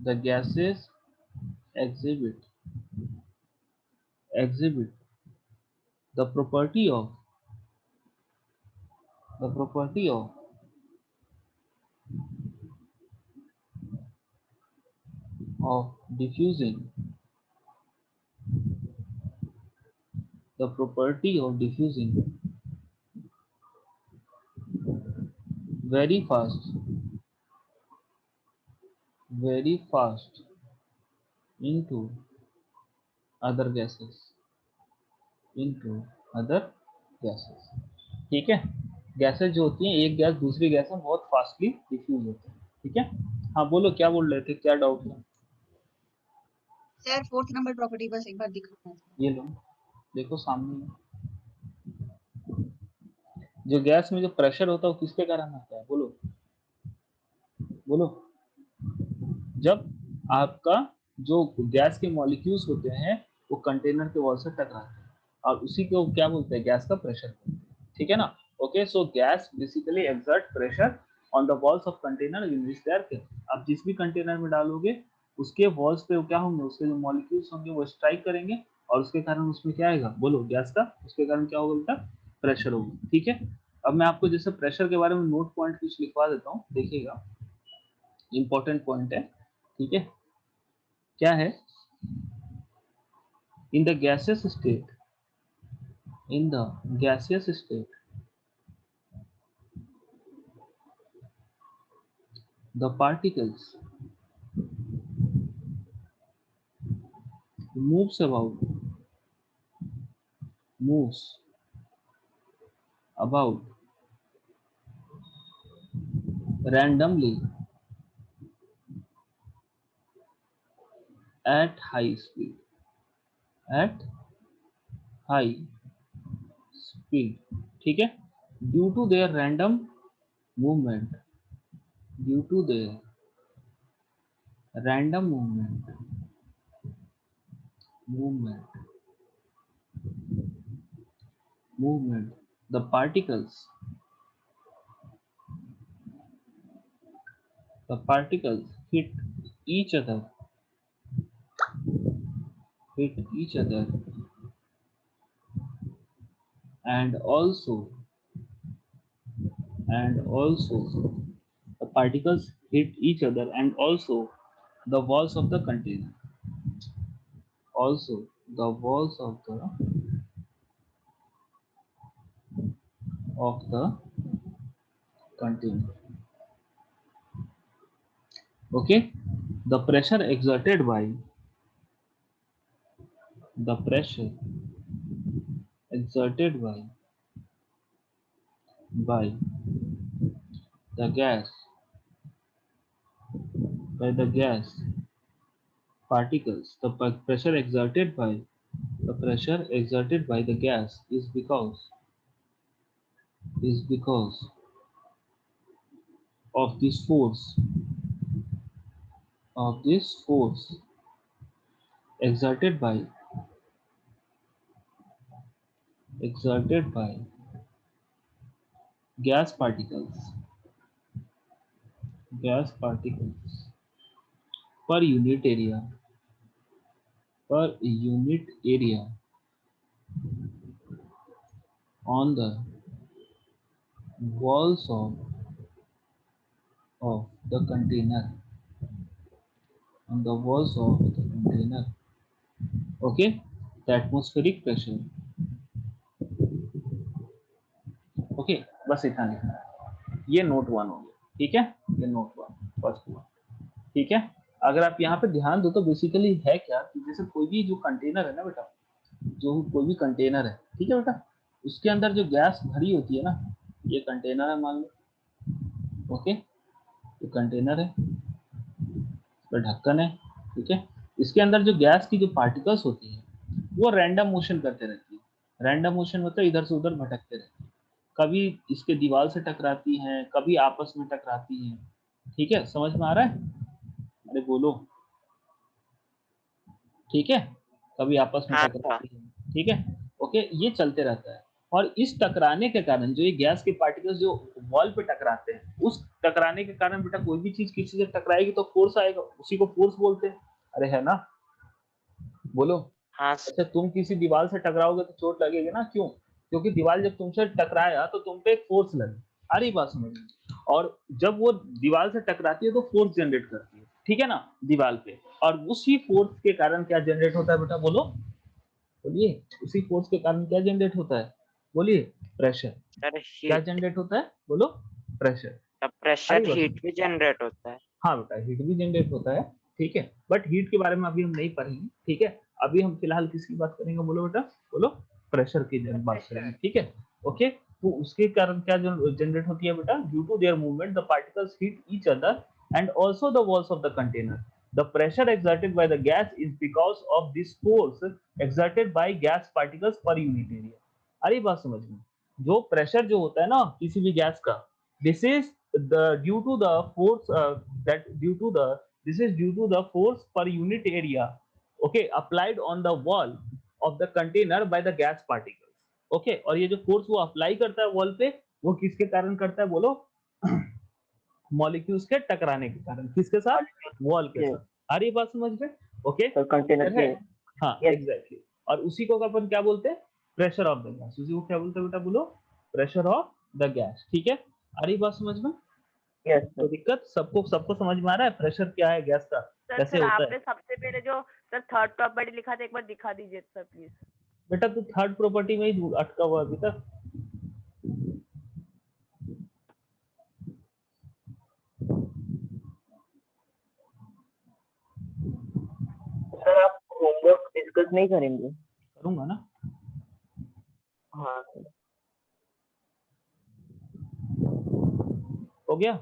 The gases exhibit the property of diffusing the property of diffusing very fast very fast into other gases into other gases। ठीक है, gases जो होती हैं एक gas दूसरी gas में बहुत फास्टली डिफ्यूज होते हैं। ठीक है, हाँ बोलो क्या बोल रहे थे, क्या डाउट है? सर 4th नंबर प्रॉपर्टी बस एक बार दिखाना था। ये लो देखो सामने जो गैस में जो प्रेशर होता है वो किसके कारण आता है, बोलो बोलो। जब आपका जो गैस के मॉलिक्यूल्स होते हैं वो कंटेनर के वॉल से टकराते हैं और उसी को क्या बोलते हैं, गैस का प्रेशर बोलते हैं। ठीक है ना? Okay, so gas basically exert pressure on the walls of container in which they are kept. आप जिस भी कंटेनर में डालोगे उसके वॉल्स पे क्या होंगे, उसके जो मॉलिक्यूल्स होंगे वो स्ट्राइक करेंगे और उसके कारण उसमें क्या आएगा, बोलो गैस का, उसके कारण क्या होगा बेटा, प्रेशर होगा। ठीक है, अब मैं आपको जैसे प्रेशर के बारे में नोट पॉइंट कुछ लिखवा देता हूँ, देखिएगा इंपॉर्टेंट पॉइंट है। ठीक है, क्या है, in the gaseous state in the gaseous state the particles moves about randomly at high speed at high speed। ठीक है, due to their random movement due to their random movement movement the particles hit each other hit each other and also the particles hit each other and also the walls of the container also the walls of the container। Okay, the pressure exerted the pressure exerted by the gas by the gas particles the pressure exerted by the gas is because of this force exerted by gas particles per unit area on the walls of the container on the walls of the container। Okay, the atmospheric pressure। Okay, बस इतना लिखना है। ये note one हो गया। ठीक है, ये नोट वन फर्स्ट वन। ठीक है, अगर आप यहाँ पे ध्यान दो तो बेसिकली है क्या कि जैसे कोई भी जो कंटेनर है ना बेटा, जो कोई भी कंटेनर है, ठीक है बेटा, उसके अंदर जो गैस भरी होती है ना, ये कंटेनर है मान लो। ओके, ये कंटेनर है, इसका ढक्कन है। ठीक है, इसके अंदर जो गैस की जो पार्टिकल्स होती है वो रैंडम मोशन करते रहती है। रैंडम मोशन मतलब इधर से उधर भटकते रहते हैं, कभी इसके दीवार से टकराती हैं, कभी आपस में टकराती हैं। ठीक है, समझ में आ रहा है? अरे बोलो। ठीक है, कभी आपस में हाँ सर। टकराती है। ठीक है, ओके, ये चलते रहता है। और इस टकराने के कारण जो ये गैस के पार्टिकल्स जो वॉल पे टकराते हैं, उस टकराने के कारण बेटा कोई भी चीज किसी से टकराएगी तो फोर्स आएगा, उसी को फोर्स बोलते हैं। अरे है ना, बोलो। हाँ अच्छा तुम किसी दीवार से टकराओगे तो चोट लगेगी ना, क्यों? क्योंकि दीवार जब तुमसे टकराया तो तुम पे एक फोर्स लगी। आ रही बात समझ में? और जब वो दीवार से टकराती है तो फोर्स जनरेट करती है, ठीक है ना, दीवार पे। और उसी फोर्स के कारण क्या जनरेट होता है बेटा, बोलो, बोलिए। उसी फोर्स के कारण क्या जनरेट होता है, बोलिए? प्रेशर। सर, क्या हीट। जनरेट होता है, बोलो? प्रेशर। प्रेशर अरे बस, हीट भी जनरेट होता है। हाँ बेटा, हीट भी जनरेट होता है, ठीक है, बट हीट के बारे में अभी हम नहीं पढ़ेंगे, ठीक है। अभी हम फिलहाल किसकी बात करेंगे, बोलो बेटा, बोलो? प्रेशर की बात करेंगे, ठीक है। ओके, तो उसके कारण क्या जनरेट होती है बेटा? Due to their movement the particles hit each other and also the walls of the container. The pressure exerted by the gas is because of this force exerted by gas particles per unit area। अरे बात समझ में? जो pressure जो होता है ना किसी भी गैस का, this is the due to the force that due to the this is due to the force per unit area, okay, applied on the wall of the container by the gas particles, okay। और ये जो force वो apply करता है wall पे, वो किसके कारण करता है, बोलो? मॉलिक्यूल्स के टकराने के कारण। किसके साथ? वॉल के Yes, साथ। आ रही बात समझ में? ओके, तो कंटेनर है? के। हाँ Yes, एग्जैक्टली। और उसी को अपन क्या बोलते हैं? Pressure of the gas. उसी को क्या बोलते हैं बेटा, बोलो? प्रेशर ऑफ द गैस, ठीक है। आ रही बात समझ में? yes, तो दिक्कत सबको सबको समझ में आ रहा है प्रेशर क्या है गैस का, कैसे सर होता आपने है? सबसे पहले जो सर थर्ड प्रॉपर्टी लिखा था एक बार दिखा दीजिए सर प्लीज। बेटा तू थर्ड प्रॉपर्टी में ही अटका हुआ अभी तक। सर आप होमवर्क डिस्कस नहीं करेंगे? करूंगा ना। हाँ सर। हो गया?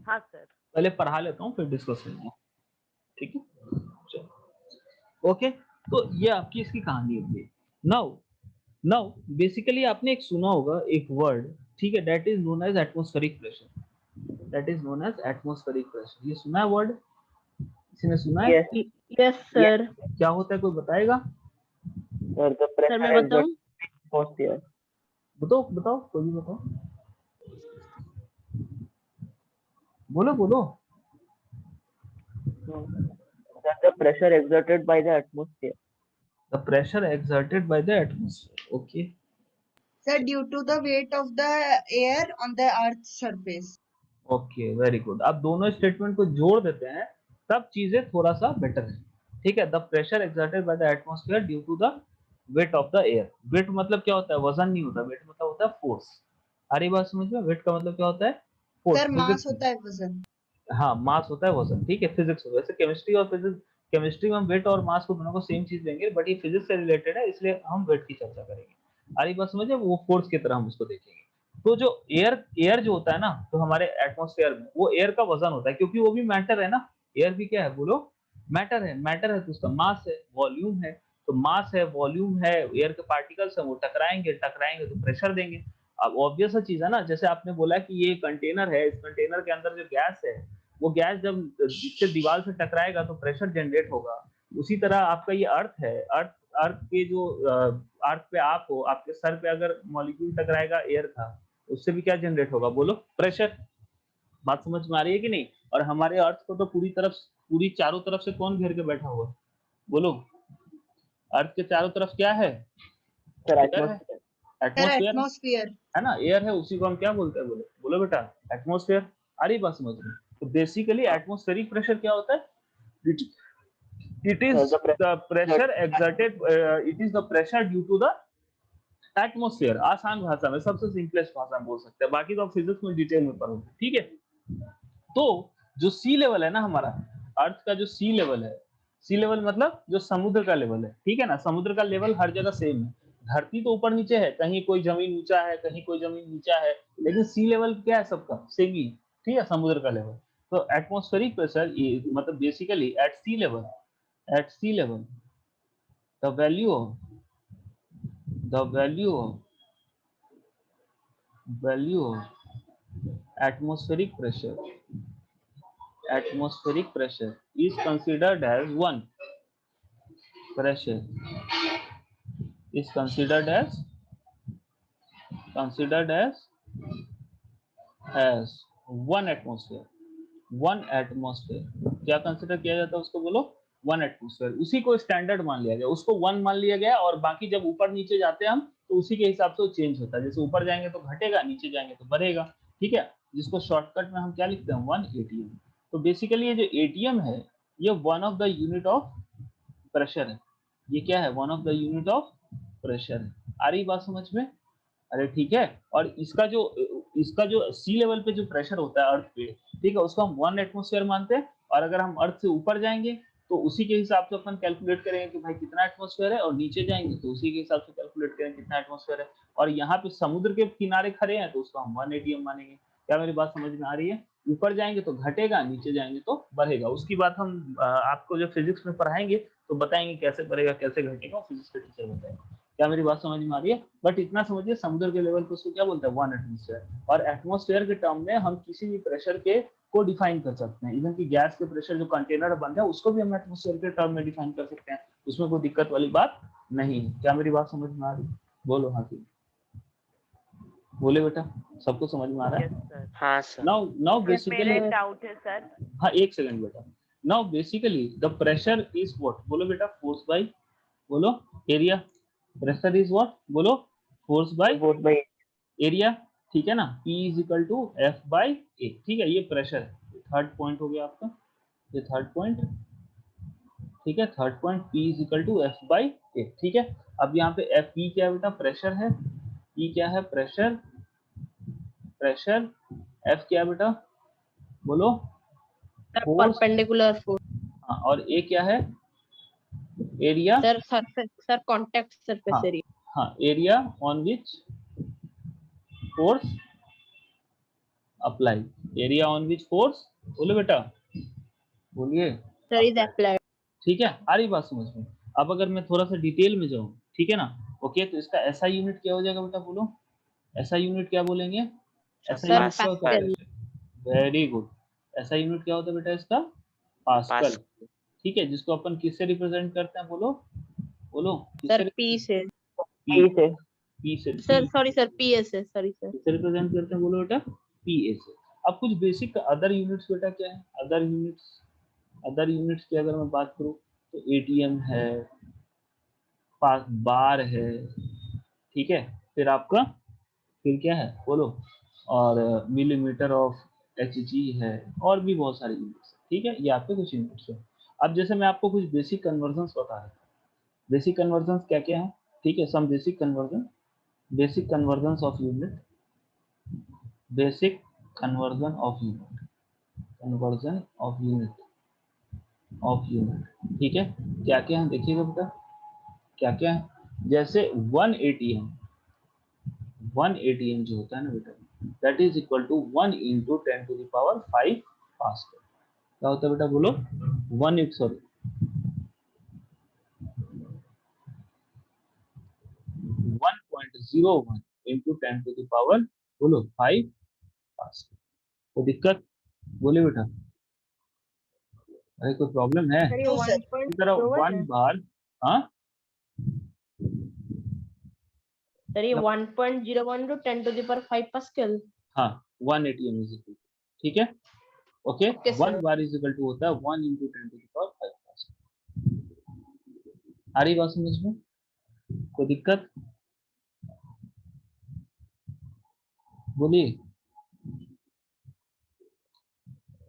हाँ सर। पहले पढ़ा लेता हूँ फिर डिस्कस करेंगे, ठीक है। चलो ओके, तो ये आपकी इसकी कहानी होगी। नाउ नाउ बेसिकली आपने एक सुना होगा एक वर्ड, ठीक है, that is known as atmospheric pressure. That is known as atmospheric pressure. ये सुना है वर्ड? किसी ने सुना है? Yes, yes sir. क्या होता है, कोई बताएगा? sir, the सर pressure मैं exerted बताऊं? atmosphere. बताओ बताओ, कोई भी बताओ, बोलो बोलो। Sir, the pressure exerted by the atmosphere. The pressure exerted by the atmosphere, okay। Sir, due to the weight of the air on the Earth's surface. Okay very good. अब दोनों स्टेटमेंट को जोड़ देते हैं तब चीजें थोड़ा सा बेटर है, ठीक है। The pressure exerted by the atmosphere due to the weight of the air. Wait मतलब क्या होता है? वजन नहीं होता, वेट मतलब होता है फोर्स। आ रही बात समझ में? वेट का मतलब क्या होता है? Force, Sir, mass physics. होता है वजन। हाँ मास होता है वजन, ठीक है, फिजिक्स। वैसे केमिस्ट्री और फिजिक्स, केमिस्ट्री में हम वेट और मास को दोनों को सेम चीज लेंगे, बट ये फिजिक्स से रिलेटेड है इसलिए हम वेट की चर्चा करेंगे। आ रही बात समझे? वो फोर्स की तरह हम उसको देखेंगे। तो जो एयर एयर जो होता है ना, तो हमारे एटमॉस्फेयर में वो एयर का वजन होता है, क्योंकि वो भी मैटर है ना। एयर भी क्या है, बोलो? मैटर है। मैटर है तो उसका मास है, वॉल्यूम है। तो मास है, वॉल्यूम है, एयर के पार्टिकल्स है, वो टकराएंगे, टकराएंगे तो प्रेशर देंगे। अब ऑब्वियस सा चीज है ना, जैसे आपने बोला कि ये कंटेनर है, इस कंटेनर के अंदर जो गैस है, वो गैस जब इससे दीवार से टकराएगा तो प्रेशर जनरेट होगा। उसी तरह आपका ये अर्थ है, अर्थ अर्थ के जो अर्थ पे आप हो, आपके सर पे अगर मॉलिक्यूल टकराएगा एयर का, उससे भी क्या जनरेट होगा, बोलो? प्रेशर। बात समझ में आ रही है कि नहीं? और हमारे अर्थ को तो पूरी चारों तरफ से कौन घेर के बैठा हुआ है, बोलो? अर्थ के चारों तरफ क्या है? Sir, एयर है, atmosphere. Sir, atmosphere atmosphere. है ना, एयर है, उसी को हम क्या बोलते हैं, बोलो बोलो बेटा? एटमॉस्फेयर। आ रही बात समझ में? तो बेसिकली एटमॉस्फेरिक प्रेशर क्या होता है? It Sir, is the the pressure pressure exerted, it is the pressure due to the atmosphere. आसान भाषा में, सबसे सिंपलेस्ट भाषा में बोल सकते हैं, बाकी तो आप फिजिक्स में डिटेल में पढ़ोगे, ठीक है। तो जो सी लेवल है ना हमारा, अर्थ का जो सी लेवल है, सी लेवल मतलब जो समुद्र का लेवल है, ठीक है ना। समुद्र का लेवल हर जगह सेम है। धरती तो ऊपर नीचे है, कहीं कोई जमीन ऊंचा है, कहीं कोई जमीन नीचा है, लेकिन सी लेवल क्या है, सबका सेम ही, ठीक है, समुद्र का लेवल। तो एटमॉस्फेरिक प्रेशर मतलब basically eight C level the value of the value of atmospheric pressure is considered as one pressure is considered as considered as 1 atmosphere. 1 atmosphere क्या कंसिडर किया जाता है उसको बोलो 1 एटमॉस्फेयर। उसी को स्टैंडर्ड मान लिया गया, उसको 1 मान लिया गया और बाकी जब ऊपर नीचे जाते हैं हम तो उसी के हिसाब से वो चेंज होता है। जैसे ऊपर जाएंगे तो घटेगा, नीचे जाएंगे तो बढ़ेगा। ठीक है, जिसको शॉर्टकट में हम क्या लिखते हैं 1 एटीएम। तो बेसिकली ये जो एटीएम है ये one of the unit of pressure है। ये क्या है? One of the unit of pressure है। आ रही बात समझ में? अरे ठीक है। और इसका जो सी लेवल पे जो प्रेशर होता है अर्थ पे, ठीक है, उसको हम 1 एटमॉस्फेयर मानते हैं। और अगर हम अर्थ से ऊपर जाएंगे तो उसी के हिसाब से अपन कैलकुलेट करेंगे कि भाई कितना एटमॉस्फेयर है, और नीचे जाएंगे तो उसी के हिसाब से कैलकुलेट करेंगे कितना एटमॉस्फेयर है। और यहाँ पे समुद्र के किनारे खड़े हैं तो उसको हम 1 एटीएम मानेंगे। क्या मेरी बात समझ में आ रही है? ऊपर जाएंगे तो घटेगा, नीचे जाएंगे तो बढ़ेगा। उसकी बात हम आपको जो फिजिक्स में पढ़ाएंगे तो बताएंगे कैसे बढ़ेगा कैसे घटेगा, फिजिक्स के टीचर बताएंगे। क्या मेरी बात समझ में आ रही है? बट इतना समझिए समुद्र के लेवल पे उसको क्या बोलते हैं 1 एटमॉस्फेयर। और एटमॉस्फेयर के टर्म में हम किसी भी प्रेशर के को डिफाइन कर सकते हैं। इवन कि गैस के प्रेशर जो कंटेनर बन है उसको भी हम एटमॉस्फेयर के टर्म में डिफाइन कर सकते हैं। उसमें कोई दिक्कत वाली बात नहीं है। क्या मेरी बात समझ में आ रही है? बोलो हाँ जी, बोले बेटा, सबको समझ में आ रहा है? Yes sir. हाँ सर। नाउ मेरा बेसिकली एक डाउट है सर। हाँ एक सेकंड बेटा। Now basically the pressure is what? बोलो बेटा, फोर्स बाय, बोलो एरिया। Pressure is what? बोलो force by force by area. ठीक है ना, P is equal to F by A. ठीक है, ये प्रेशर है। थर्ड पॉइंट हो गया आपका, ये थर्ड पॉइंट। ठीक है, third point P is equal to F by A. ठीक है, अब यहाँ पे एफ पी क्या है बेटा? प्रेशर है। P क्या है? प्रेशर। प्रेशर। F क्या है बेटा? बोलो फोर्स। परपेंडिकुलर फोर्स हाँ, और A क्या है? Area. Sir, surface sir, contact surface हाँ एरिया। हाँ, area on which force apply. Area on which force, बोलो बेटा, बोलिए। Sir is applied. ठीक है, आ रही बात समझ में? अब अगर मैं थोड़ा सा डिटेल में जाऊं, ठीक है ना, ओके, तो इसका ऐसा यूनिट क्या हो जाएगा बेटा? बोलो ऐसा यूनिट क्या बोलेंगे? ऐसा सर यूनिट क्या होता है? पास्कल। Very good. ऐसा यूनिट क्या होता है बेटा इसका? पास्कल। ठीक है, जिसको अपन किससे रिप्रेजेंट करते हैं? बोलो बोलो सर किससे? पी से। पी से। सर सॉरी सर, पीएस है, सॉरी सर। किससे रिप्रेजेंट करते हैं? बोलो बेटा पी ए से। अब कुछ बेसिक अदर यूनिट्स बेटा क्या है? अदर यूनिट्स की अगर मैं बात करूं तो एटीएम है, बार है, ठीक है, फिर आपका फिर क्या है बोलो, और मिलीमीटर ऑफ एचजी है, और भी बहुत सारे यूनिट्स। ठीक है, ये आपके कुछ यूनिट्स है। अब जैसे मैं आपको कुछ बेसिक कन्वर्जन्स बता रहा था। बेसिक कन्वर्जन्स क्या क्या है? ठीक है, some basic convergence of unit, basic conversion of unit, conversion of unit. ठीक है, क्या क्या है देखिएगा बेटा, क्या क्या है। जैसे 1 एटीएम जो होता है ना बेटा, that is equal to 1 into 10⁵ pascal. क्या होता है बेटा? बोलो 1.01 इंटू 10⁵ बोलो 5 पास्कल। तो दिक्कत? बोले बेटा, अरे कोई प्रॉब्लम है? सर ये No, sir. इस तरह 1.01 1 है। बार, हाँ सर ये 1.01 टू 10⁵ पास्कल। हाँ, 1 एटीएम इज इक्वल, ठीक है, okay. Okay 1 sir. Bar is equal to होता है 1 इंटू 10⁵ पास्कल। आ रही बात समझ में? कोई दिक्कत? बोलिए।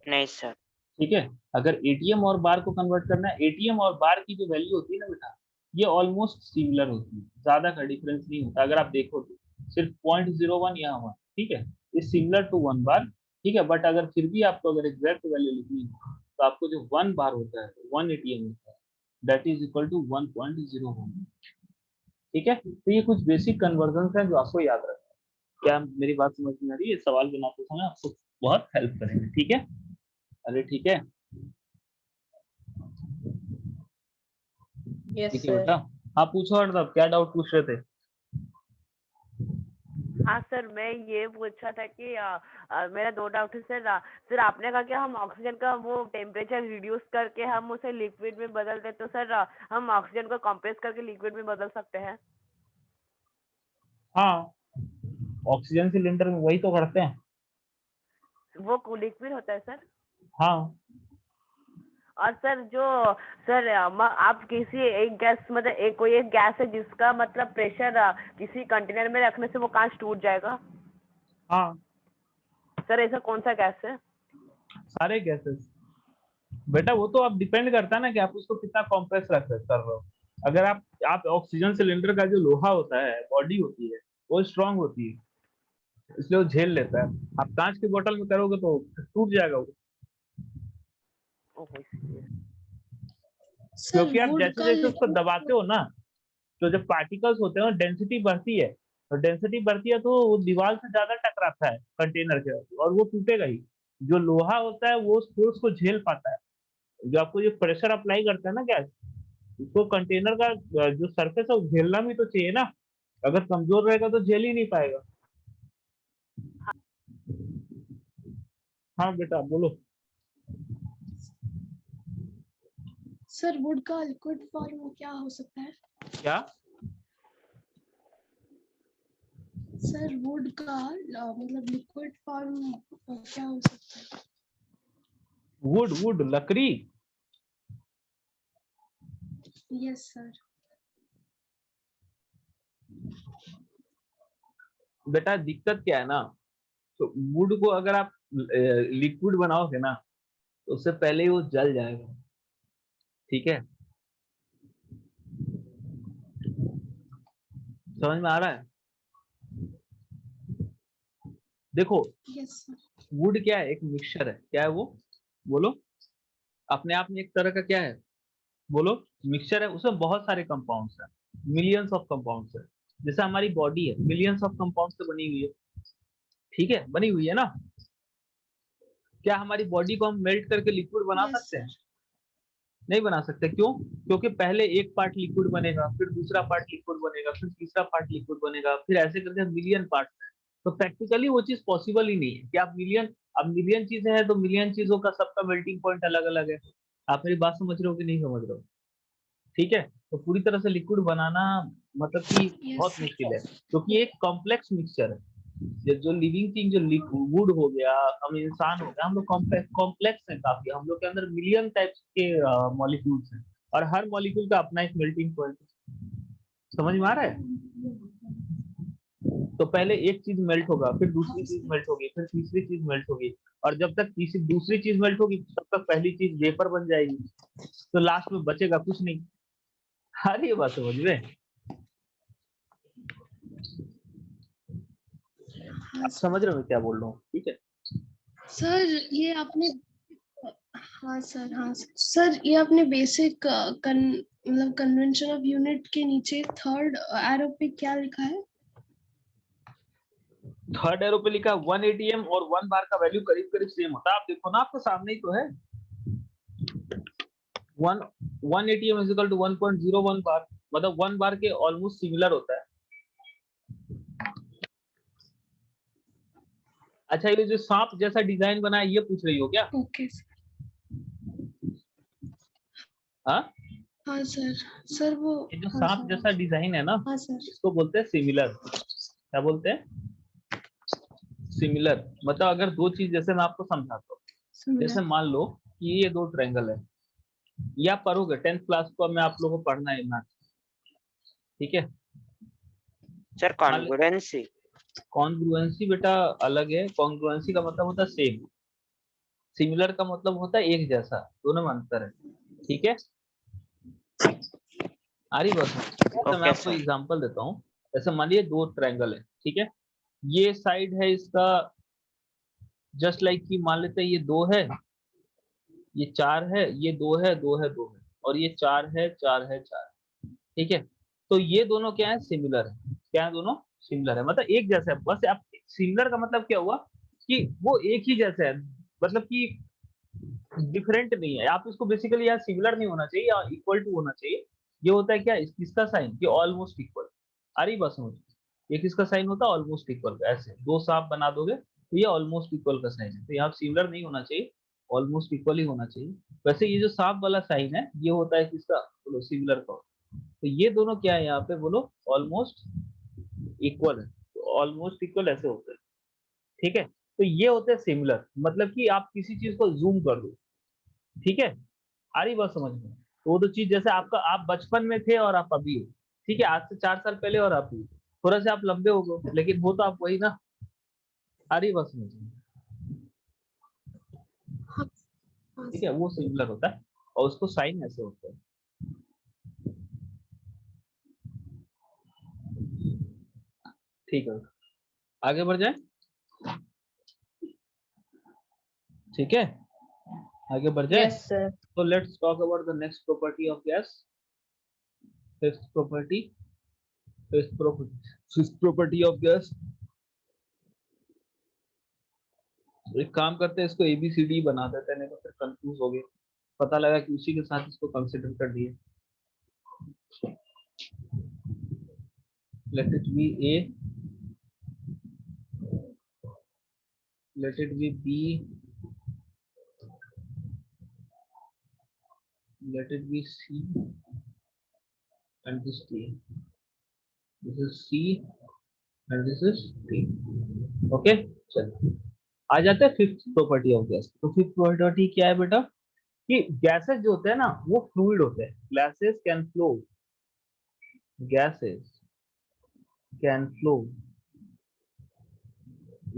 नहीं सर। ठीक है, अगर एटीएम और बार को कन्वर्ट करना है, एटीएम और बार की जो वैल्यू होती है ना बेटा, ये ऑलमोस्ट सिमिलर होती है, ज्यादा का डिफरेंस नहीं होता। अगर आप देखो तो सिर्फ 0.01 यहाँ 1, ठीक है, इज सिमिलर टू 1 बार। ठीक है, बट अगर फिर भी आपको अगर एग्जैक्ट वैल्यू लिखनी है तो आपको जो 1 बार होता है, 1 एटीएम होता है, दैट इज इक्वल टू 1.01। ठीक है, तो ये कुछ बेसिक कन्वर्जन है जो आपको याद रखना है। क्या मेरी बात समझ में आ रही है? सवाल बनाते समय आपको बहुत हेल्प करेंगे। ठीक है, अरे ठीक है, यस ठीक है सर। बेटा। हाँ पूछो हरदब, क्या डाउट पूछ रहे थे? हाँ सर, मैं ये पूछा था कि मेरा 2 डाउट है सर। सर आपने कहा कि हम ऑक्सीजन का वो टेम्परेचर रिड्यूस करके हम उसे लिक्विड में बदल दे, तो सर हम ऑक्सीजन को कंप्रेस करके लिक्विड में बदल सकते हैं? हाँ, ऑक्सीजन सिलेंडर में वही तो करते हैं। वो लिक्विड होता है सर। हाँ और सर जो सर आप किसी एक गैस मतलब एक कोई एक गैस है जिसका मतलब प्रेशर किसी कंटेनर में रखने से वो कांच टूट जाएगा। हाँ सर ऐसा कौन सा गैस है? सारे गैसेस बेटा, वो तो आप डिपेंड करता है ना कि आप उसको कितना कॉम्प्रेस कर रहे हो। अगर आप ऑक्सीजन सिलेंडर का जो लोहा होता है, बॉडी होती है, वो स्ट्रांग होती है, इसलिए वो झेल लेता है। आप कांच की बोतल में करोगे तो टूट जाएगा वो, ओहो, इसलिए। सर क्योंकि आप वुड जैसे का जैसे उसको दबाते हो ना, तो जब पार्टिकल्स होते हैं डेंसिटी बढ़ती है, और डेंसिटी बढ़ती है तो वो दीवार से ज्यादा टकराता है कंटेनर के, और वो टूटेगा ही। जो लोहा होता है वो उस फोर्स को झेल पाता है। जो आपको जो प्रेशर अप्लाई करता है ना गैस, उसको कंटेनर का जो सरफेस है वो झेलना भी तो चाहिए ना। अगर कमजोर रहेगा तो झेल ही नहीं पाएगा। हाँ बेटा बोलो। सर वुड का लिक्विड फॉर्म क्या हो सकता है? क्या? सर वुड का मतलब लिक्विड फॉर्म क्या हो सकता है? वुड लकड़ी। Yes sir. बेटा दिक्कत क्या है ना, तो वुड को अगर आप लिक्विड बनाओगे ना, तो उससे पहले ही वो जल जाएगा। ठीक है, समझ में आ रहा है? देखो यस सर। वुड क्या है, एक मिक्सचर है। क्या है वो? बोलो। अपने आप में एक तरह का क्या है? बोलो। मिक्सचर है, उसमें बहुत सारे कंपाउंड्स हैं, मिलियंस ऑफ कंपाउंड्स है। जैसे हमारी बॉडी है, मिलियंस ऑफ कंपाउंड्स से बनी हुई है। ठीक है, बनी हुई है ना। क्या हमारी बॉडी को हम मेल्ट करके लिक्विड बना यस सकते हैं? सर। नहीं बना सकते। क्यों? क्योंकि पहले एक पार्ट लिक्विड बनेगा, फिर दूसरा पार्ट लिक्विड बनेगा, फिर तीसरा पार्ट लिक्विड बनेगा, फिर ऐसे करके मिलियन पार्ट है। तो प्रैक्टिकली वो चीज पॉसिबल ही नहीं है कि आप मिलियन, अब मिलियन चीजें हैं तो मिलियन चीजों का सबका मेल्टिंग पॉइंट अलग अलग है। आप मेरी बात समझ रहे हो कि नहीं समझ रहे हो? ठीक है, तो पूरी तरह से लिक्विड बनाना मतलब कि यस बहुत मुश्किल है, सर। क्योंकि एक कॉम्प्लेक्स मिक्सचर है। जो लिविंग थिंग, जो वुड हो गया, हम इंसान हो गया, हम लोग कॉम्प्लेक्स हैं काफी। हम लोग के अंदर मिलियन टाइप्स के मॉलिक्यूल्स हैं, और हर मॉलिक्यूल का अपना एक मेल्टिंग पॉइंट है। समझ में आ रहा है? तो पहले एक चीज मेल्ट होगा, फिर दूसरी चीज मेल्ट होगी, फिर तीसरी चीज मेल्ट होगी, और जब तक तीसरी दूसरी चीज मेल्ट होगी तब तक पहली चीज वेपर बन जाएगी। तो लास्ट में बचेगा कुछ नहीं। अरे ये बात समझ में? हाँ आप समझ रहे हो क्या बोल रहा हूँ? ठीक है। सर ये आपने हाँ सर। हाँ सर ये आपने बेसिक मतलब कन्वेंशन ऑफ यूनिट के नीचे थर्ड एरो पे क्या लिखा है? थर्ड एरो पे लिखा 1 एटीएम और 1 बार का वैल्यू करीब करीब सेम होता है। आप देखो ना, आपके सामने ही तो है। 1 एटीएम इज इक्वल टू 1.01 बार, मतलब 1 बार के ऑलमोस्ट सिमिलर होता है। अच्छा, ये जो सांप जैसा डिजाइन बना है, ये पूछ रही हो क्या? ओके हाँ, हाँ सर। सर वो ये जो हाँ सांप सर। जैसा डिजाइन है ना, हाँ सर। इसको बोलते हैं सिमिलर। क्या बोलते हैं? सिमिलर। मतलब अगर दो चीज, जैसे मैं आपको समझाता हूँ, जैसे सिमिलर। मान लो कि ये दो ट्रायंगल है, या पढ़ोगे 10th क्लास को में आप लोगों को पढ़ना है मैथ। ठीक है, सर कॉन्ग्रुएंसी। कॉन्ग्रुएंसी बेटा अलग है। कॉन्ग्रुएंसी का मतलब होता है सेम। सिमिलर का मतलब होता है एक जैसा। दोनों में अंतर है। ठीक है, आ रही बात? तो मैं ओके आपको सर। एग्जांपल देता हूँ। जैसे मान लीजिए दो ट्रायंगल है। ठीक है, ये साइड है इसका, जस्ट लाइक कि मान लेते हैं ये 2 है, ये 4 है, ये 2 है, 2 है, 2 है, और ये 4 है, 4 है, 4। ठीक है, तो ये दोनों क्या है? सिमिलर है। क्या है? दोनों सिमिलर है, मतलब एक जैसा है। बस आप, सिमिलर का मतलब क्या हुआ कि वो एक ही जैसा है, मतलब कि डिफरेंट नहीं है। आप इसको बेसिकली यार सिमिलर नहीं होना चाहिए या इक्वल टू होना चाहिए। ये होता है क्या, इसका साइन कि ऑलमोस्ट इक्वल। आ रही बात समझ? ये किसका साइन होता है? ऑलमोस्ट इक्वल का। ऐसे दो सांप बना दोगे तो ये ऑलमोस्ट इक्वल का साइन है। तो यहाँ सिमिलर नहीं होना चाहिए, ऑलमोस्ट इक्वल ही होना चाहिए। वैसे ये जो सांप वाला साइन है, ये होता है किसका? बोलो, सिमिलर का। तो ये दोनों क्या है यहाँ पे? बोलो, ऑलमोस्ट इक्वल है। तो ऑलमोस्ट इक्वल ऐसे होते हैं, ठीक है। तो ये होते हैं सिमिलर, मतलब कि आप किसी चीज को जूम कर दो, ठीक है, आ रही बात समझ में। तो वो तो चीज जैसे आपका, आप बचपन में थे और आप अभी हो, ठीक है, आज से 4 साल पहले और आप अभी, थोड़ा से आप लंबे हो गए, लेकिन वो तो आप वही ना, आ रही बात समझ में, हाँ हाँ ठीक है, वो सिमिलर होता है और उसको साइन ऐसे होता है। ठीक है, आगे बढ़ जाए, ठीक है, आगे बढ़ जाए। Yes, sir. So let's talk about the next property of gas. Fifth property, fifth property of gas. एक काम करते हैं, इसको ABCD बना देते हैं, नहीं तो फिर कंफ्यूज हो गए, पता लगा कि उसी के साथ इसको कंसिडर कर दिए। Let it be A, let it be B, let it be C, and this D. This is C and this is D. Okay, चलो आ जाते हैं फिफ्थ प्रॉपर्टी ऑफ गैस। तो फिफ्थ प्रॉपर्टी क्या है बेटा, कि गैसेस जो होते हैं ना वो फ्लूइड होते हैं। Gases can flow, gases can flow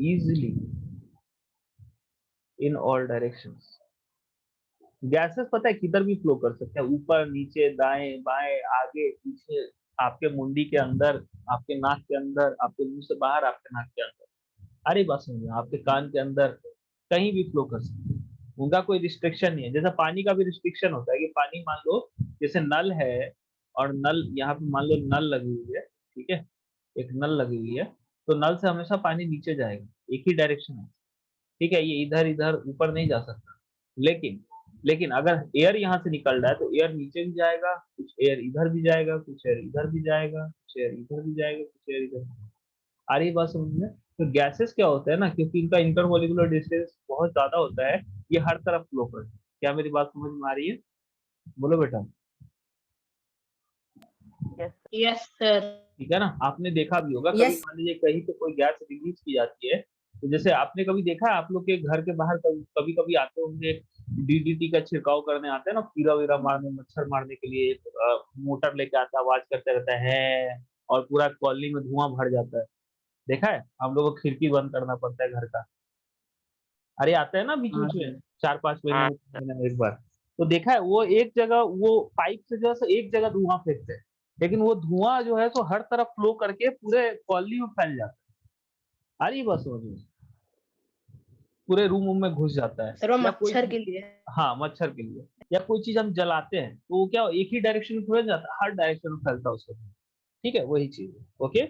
easily in all directions. Gases पता है किधर भी फ्लो कर सकते हैं, ऊपर नीचे दाएं बाएं आगे पीछे, आपके मुंडी के अंदर, आपके नाक के अंदर, आपके मुंह से बाहर, आपके नाक के अंदर, अरे बात समझो, आपके कान के अंदर, कहीं भी फ्लो कर सकते हैं, उनका कोई रिस्ट्रिक्शन नहीं है। जैसा पानी का भी रिस्ट्रिक्शन होता है कि पानी मान लो जैसे नल है, और नल यहाँ पे मान लो नल लगी हुई है, ठीक है, एक नल लगी हुई है, तो नल से हमेशा पानी नीचे जाएगा, एक ही डायरेक्शन है, ठीक है, ये इधर इधर ऊपर नहीं जा सकता। लेकिन अगर एयर यहाँ से निकल रहा है तो एयर नीचे भी जाएगा, कुछ एयर इधर भी जाएगा, कुछ एयर इधर भी जाएगा, कुछ एयर इधर भी जाएगा, कुछ एयर इधर भी जाएगा। आ रही बात समझ में। तो गैसेस क्या होता है ना, क्योंकि इनका इंटरमोलिकुलर डिस्टेंस बहुत ज्यादा होता है, ये हर तरफ फ्लो करते हैं। क्या मेरी बात समझ में आ रही है, बोलो बेटा। Yes. Yes, sir. ठीक है ना, आपने देखा भी होगा, कभी Yes. मान लीजिए कहीं पे कोई गैस रिलीज की जाती है, तो जैसे आपने कभी देखा है, आप लोग के घर के बाहर कभी कभी आते होंगे, DDT का छिड़काव करने आते हैं ना, कीड़ा वीरा मारने, मच्छर मारने के लिए, मोटर लेके आता है, आवाज करते रहता है, और पूरा कॉलोनी में धुआं भर जाता है। देखा है, हम लोगों को खिड़की बंद करना पड़ता है घर का। अरे आता है ना बीच बीच में, 4-5 महीने में एक बार। तो देखा है, वो एक जगह, वो पाइप से जो है सो एक जगह धुआं फेंकते हैं, लेकिन वो धुआं जो है सो हर तरफ फ्लो करके पूरे कॉलोनी में फैल जाता है। अरे बस समझ में, पूरे रूम में घुस जाता है। सर वो या कोई मच्छर के लिए। हाँ, मच्छर के लिए, या कोई चीज हम जलाते हैं तो वो क्या एक ही डायरेक्शन में थोड़ा जाता है, हर डायरेक्शन में फैलता है उसका, ठीक है, वही चीज है। ओके,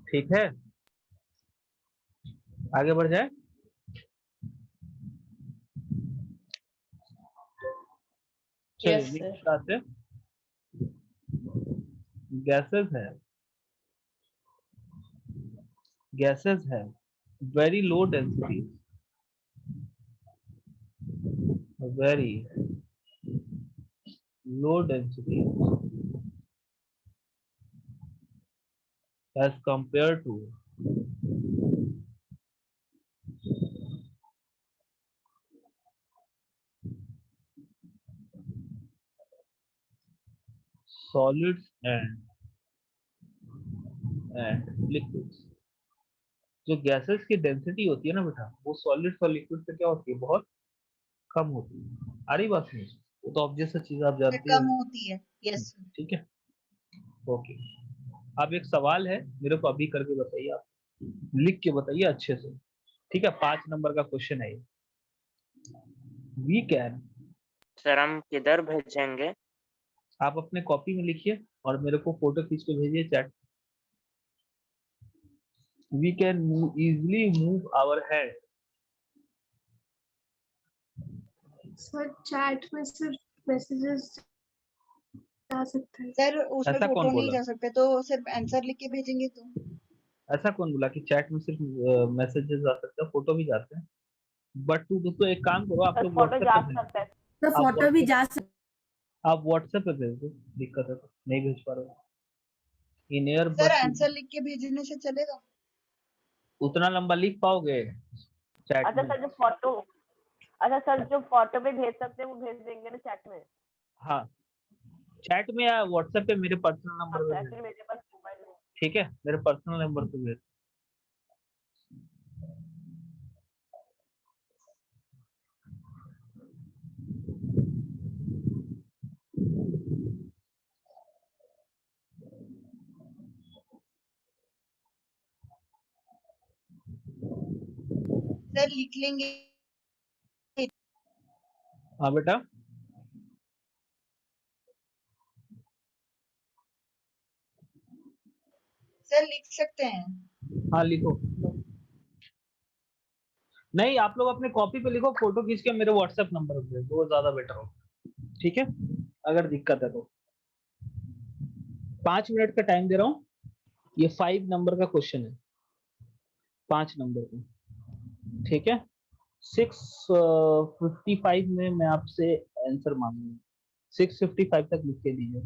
ठीक है, आगे बढ़ जाए। चलिए Yes, sir. नेक्स्ट आते हैं, गैसेस है, गैसेस है very low density, very low density as compared to solids and liquids। जो गैसेस की डेंसिटी होती है ना बेटा, वो सॉलिड्स और लिक्विड से क्या होती है, बहुत कम होती है। आ रही बात नहीं, वो तो ऑब्वियस चीज आप जानते कम हो, होती है। यस। ठीक है, ओके। अब एक सवाल है, मेरे को अभी करके बताइए, आप लिख के बताइए अच्छे से, ठीक है, 5 नंबर का क्वेश्चन है ये। वी कैन, सर हम किधर भेजेंगे? आप अपने कॉपी में लिखिए और मेरे को फोटो खींच के भेजिए chat. We can easily move our hand। Sir chat में सिर्फ मैसेजेस जा सकते हैं। सर उसमें ऐसा कौन फोटो नहीं बोला? जा सकते, तो सिर्फ आंसर लिख के भेजेंगे तो। ऐसा कौन बोला कि चैट में सिर्फ मैसेजेस आ सकते हैं, फोटो भी जाते हैं। बट तू दोस्तों एक काम करो, आप सर लोग फोटो व्हाट्सएप जा पे भेज सकता है। तो आप फोटो भी जा सकते। आप व्हाट्सएप पे भेज दो, दिक्कत है तो नहीं भेज पा रहे हो। In air sir but answer लिख के भेजने से चलेगा? उतना लंबा लिख पाओगे चैट अच्छा में? सर, जो फोटो, अच्छा सर, जो फोटो पे भेज सकते हैं वो भेज देंगे ना चैट में? हाँ, चैट में या व्हाट्सएप पे मेरे पर्सनल हाँ नंबर सर, पे भेज। एक्चुअली मेरे पास मोबाइल नहीं है। ठीक है, मेरे पर्सनल नंबर पे भेज। सर लिख लेंगे? हाँ बेटा। सर लिख सकते हैं? हाँ लिखो। नहीं, आप लोग अपने कॉपी पे लिखो, फोटो खींच के मेरे व्हाट्सएप नंबर पे भेज दो, वो ज्यादा बेटर हो। ठीक है, अगर दिक्कत है तो 5 मिनट का टाइम दे रहा हूँ। ये 5 नंबर का क्वेश्चन है, 5 नंबर का। ठीक है, 6:55 में मैं आपसे आंसर मांगूंगा। 6:55 तक लिख के दीजिए।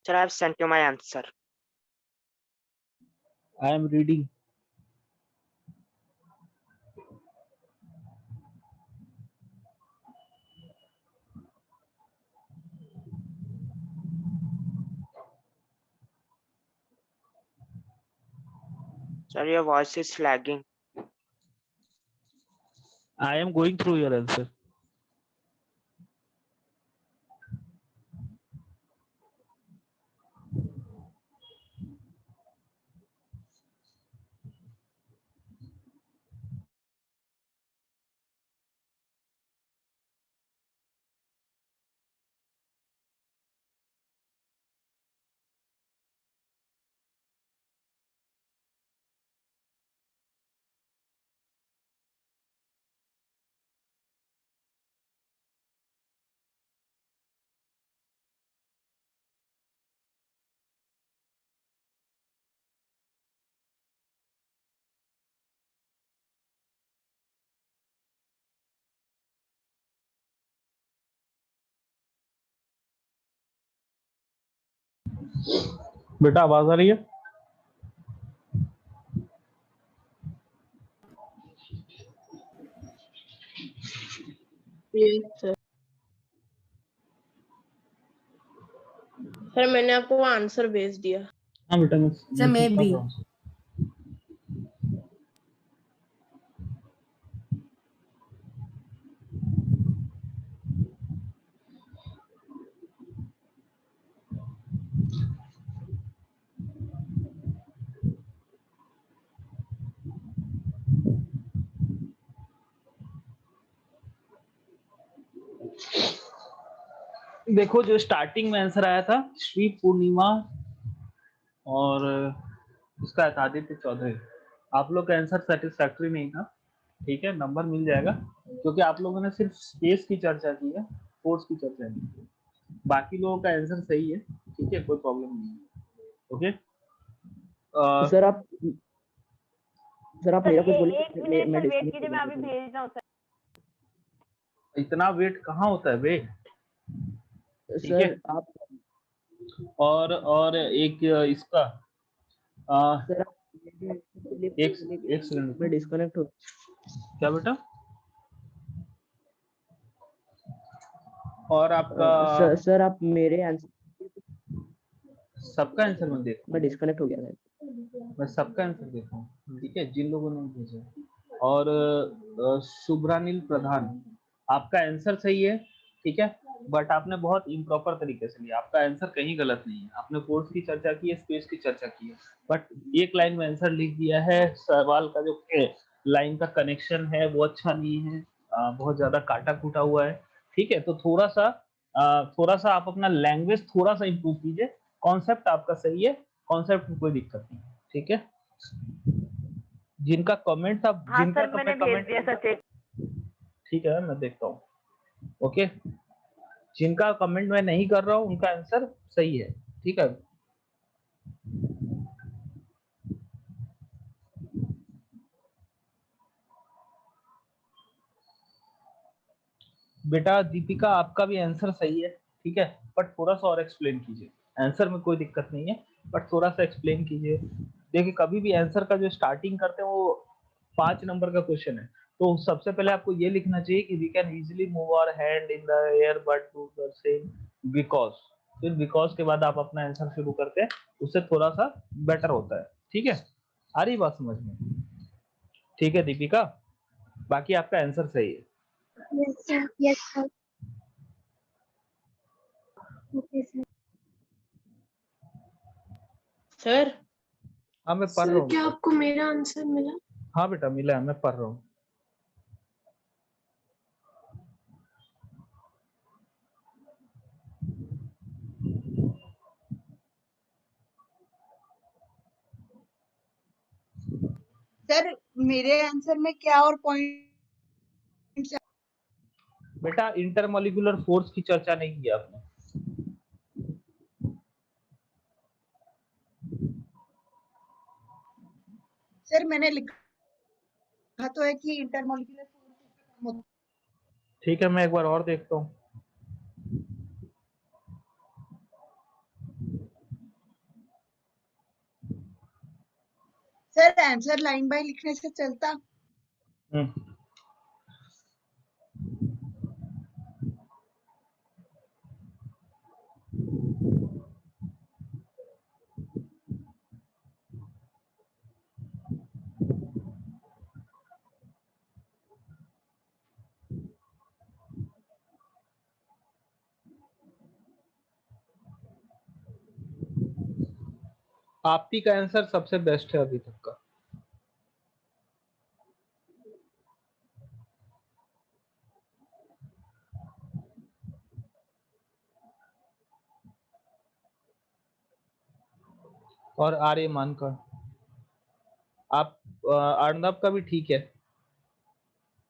Sir, I have sent you my answer. I am reading. Sir, your voice is lagging. I am going through your answer. बेटा आवाज आ रही है? Yes, sir. सर मैंने आपको आंसर भेज दिया। हाँ बेटा मैं Sir, मैं maybe. कर रहा हूँ। देखो जो स्टार्टिंग में आंसर आया था श्री पूर्णिमा और उसका था आदित्य चौधरी। आप लोग का आंसर सेटिस्फैक्टरी नहीं था, ठीक है, नंबर मिल जाएगा क्योंकि आप लोगों ने सिर्फ स्पेस की चर्चा की है, फोर्स की चर्चा नहीं की। बाकी लोगों का आंसर सही है, ठीक है, कोई प्रॉब्लम नहीं है। ओके सर आप मेरा कुछ बोलिए। एक मिनट सर वेट कीजिए, मैं अभी भेज रहा हूँ सर। इतना वेट कहाँ होता है बे? ठीक है। सर आप और एक इसका सर एक सेकंड मैं डिस्कनेक्ट हो। क्या बेटा? और आपका सर आप मेरे आंसर सबका आंसर मैं देख, मैं डिस्कनेक्ट हो गया था। मैं सबका आंसर देखा हूँ, ठीक है, जिन लोगों ने भेजा। और शुभ्रानील प्रधान, आपका आंसर सही है, ठीक है, बट आपने बहुत इम्प्रॉपर तरीके से लिया। आपका आंसर कहीं गलत नहीं है। आपने फोर्स की चर्चा की है, स्पेस की चर्चा की है, बट एक लाइन में आंसर लिख दिया है। सवाल का जो लाइन का कनेक्शन है वो अच्छा नहीं है, बहुत ज्यादा काटा कूटा हुआ है, ठीक है। तो थोड़ा सा आप अपना लैंग्वेज थोड़ा सा इम्प्रूव कीजिए। कॉन्सेप्ट आपका सही है, कॉन्सेप्ट में कोई दिक्कत नहीं है, ठीक है। जिनका कमेंट था, हाँ जिनका सर मैंने भेज दिया सर चेक। ठीक है, मैं देखता हूँ। ओके, जिनका कमेंट मैं नहीं कर रहा हूँ उनका आंसर सही है, ठीक है। बेटा दीपिका आपका भी आंसर सही है, ठीक है, बट थोड़ा सा और एक्सप्लेन कीजिए। आंसर में कोई दिक्कत नहीं है, बट थोड़ा सा एक्सप्लेन कीजिए। देखिए कभी भी आंसर का जो स्टार्टिंग करते हैं वो 5 नंबर का क्वेश्चन है, तो सबसे पहले आपको ये लिखना चाहिए कि we can easily move our hand in the air but do the same because. फिर बिकॉज के बाद आप अपना आंसर शुरू करते हैं, उससे थोड़ा सा बेटर होता है, ठीक है। आ रही बात समझ में? ठीक है दीपिका, बाकी आपका आंसर सही है। Yes, sir. Yes, sir. Okay, sir. Sir हाँ मैं पढ़ रहा सर हूँ क्या बेटा। आपको मेरा आंसर मिला? हाँ बेटा मिला है, मैं पढ़ रहा हूँ। सर मेरे आंसर में क्या और पॉइंट? बेटा इंटरमोलिकुलर फोर्स की चर्चा नहीं की आपने। सर मैंने लिखा तो है कि इंटरमोलिकुलर फोर्स। ठीक है, मैं एक बार और देखता हूँ। सर आंसर लाइन बाय लिखने से चलता? आपकी का आंसर सबसे बेस्ट है अभी तक का। और आर्यमान का, आप अर्णव का भी ठीक है,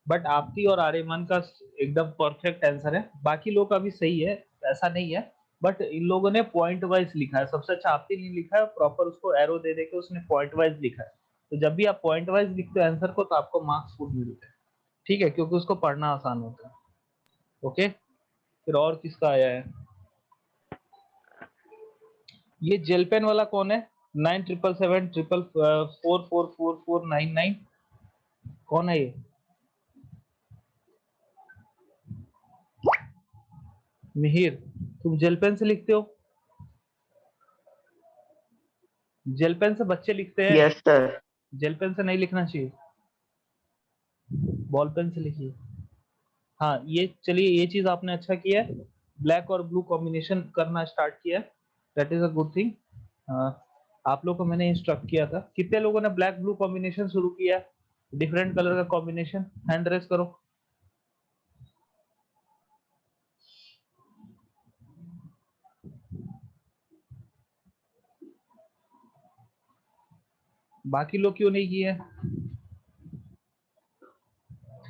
बट आपकी और आर्यमान का एकदम परफेक्ट आंसर है। बाकी लोग का भी सही है, ऐसा नहीं है, बट इन लोगों ने पॉइंट वाइज लिखा है। सबसे अच्छा आपने नहीं लिखा है, प्रॉपर उसको एरो दे के उसने पॉइंट वाइज लिखा है। तो जब भी आप पॉइंट वाइज लिखते हो आंसर को, तो आपको मार्क्स फुल मिलते हैं, ठीक है, क्योंकि उसको पढ़ना आसान होता है। ओके, फिर और किसका आया है? ये जेल पेन वाला कौन है? 9777444499 कौन है ये? मिहिर, तुम जेल पेन से लिखते हो? जेल पेन से बच्चे लिखते हैं। Yes sir. जेल पेन से नहीं लिखना चाहिए, बॉल पेन से लिखिए। हाँ, ये चलिए, ये चीज आपने अच्छा किया है, ब्लैक और ब्लू कॉम्बिनेशन करना स्टार्ट किया, that is a good thing. आप लोग को मैंने इंस्ट्रक्ट किया था। कितने लोगों ने ब्लैक ब्लू कॉम्बिनेशन शुरू किया, डिफरेंट कलर का कॉम्बिनेशन? हैंड रेस करो। बाकी लोग क्यों नहीं किए?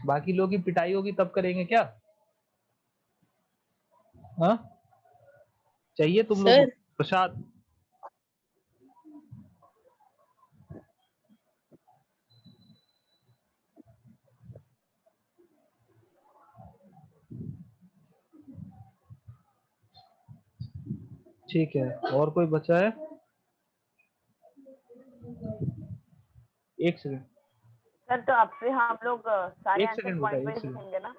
बाकी लोग की पिटाई होगी तब करेंगे क्या? हाँ, चाहिए तुम लोग सर प्रसाद? ठीक है, और कोई बचा है? एक सेकंड, सर तो आपसे हम लोग सारे एक आंसर सेकंड बेटा, पॉइंट एक वाइज सेकंड। लिखेंगे ना?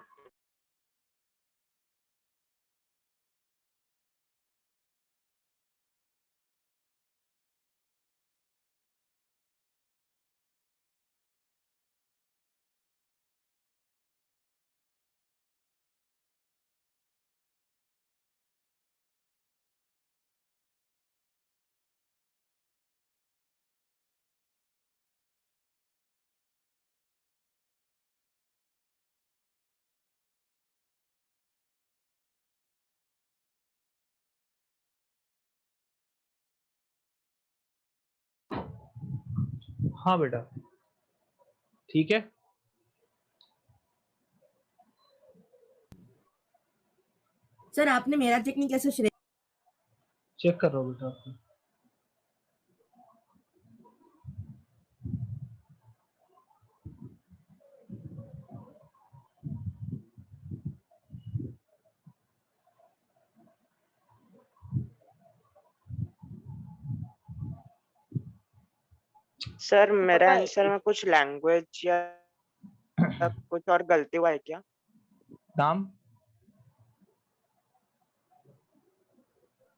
हाँ बेटा, ठीक है। सर आपने मेरा चेक नहीं किया सर, श्रेय चेक कर रहा हूँ बेटा आपको। सर मेरे पता है, आंसर में कुछ लैंग्वेज या कुछ और गलती हुआ है क्या? नाम,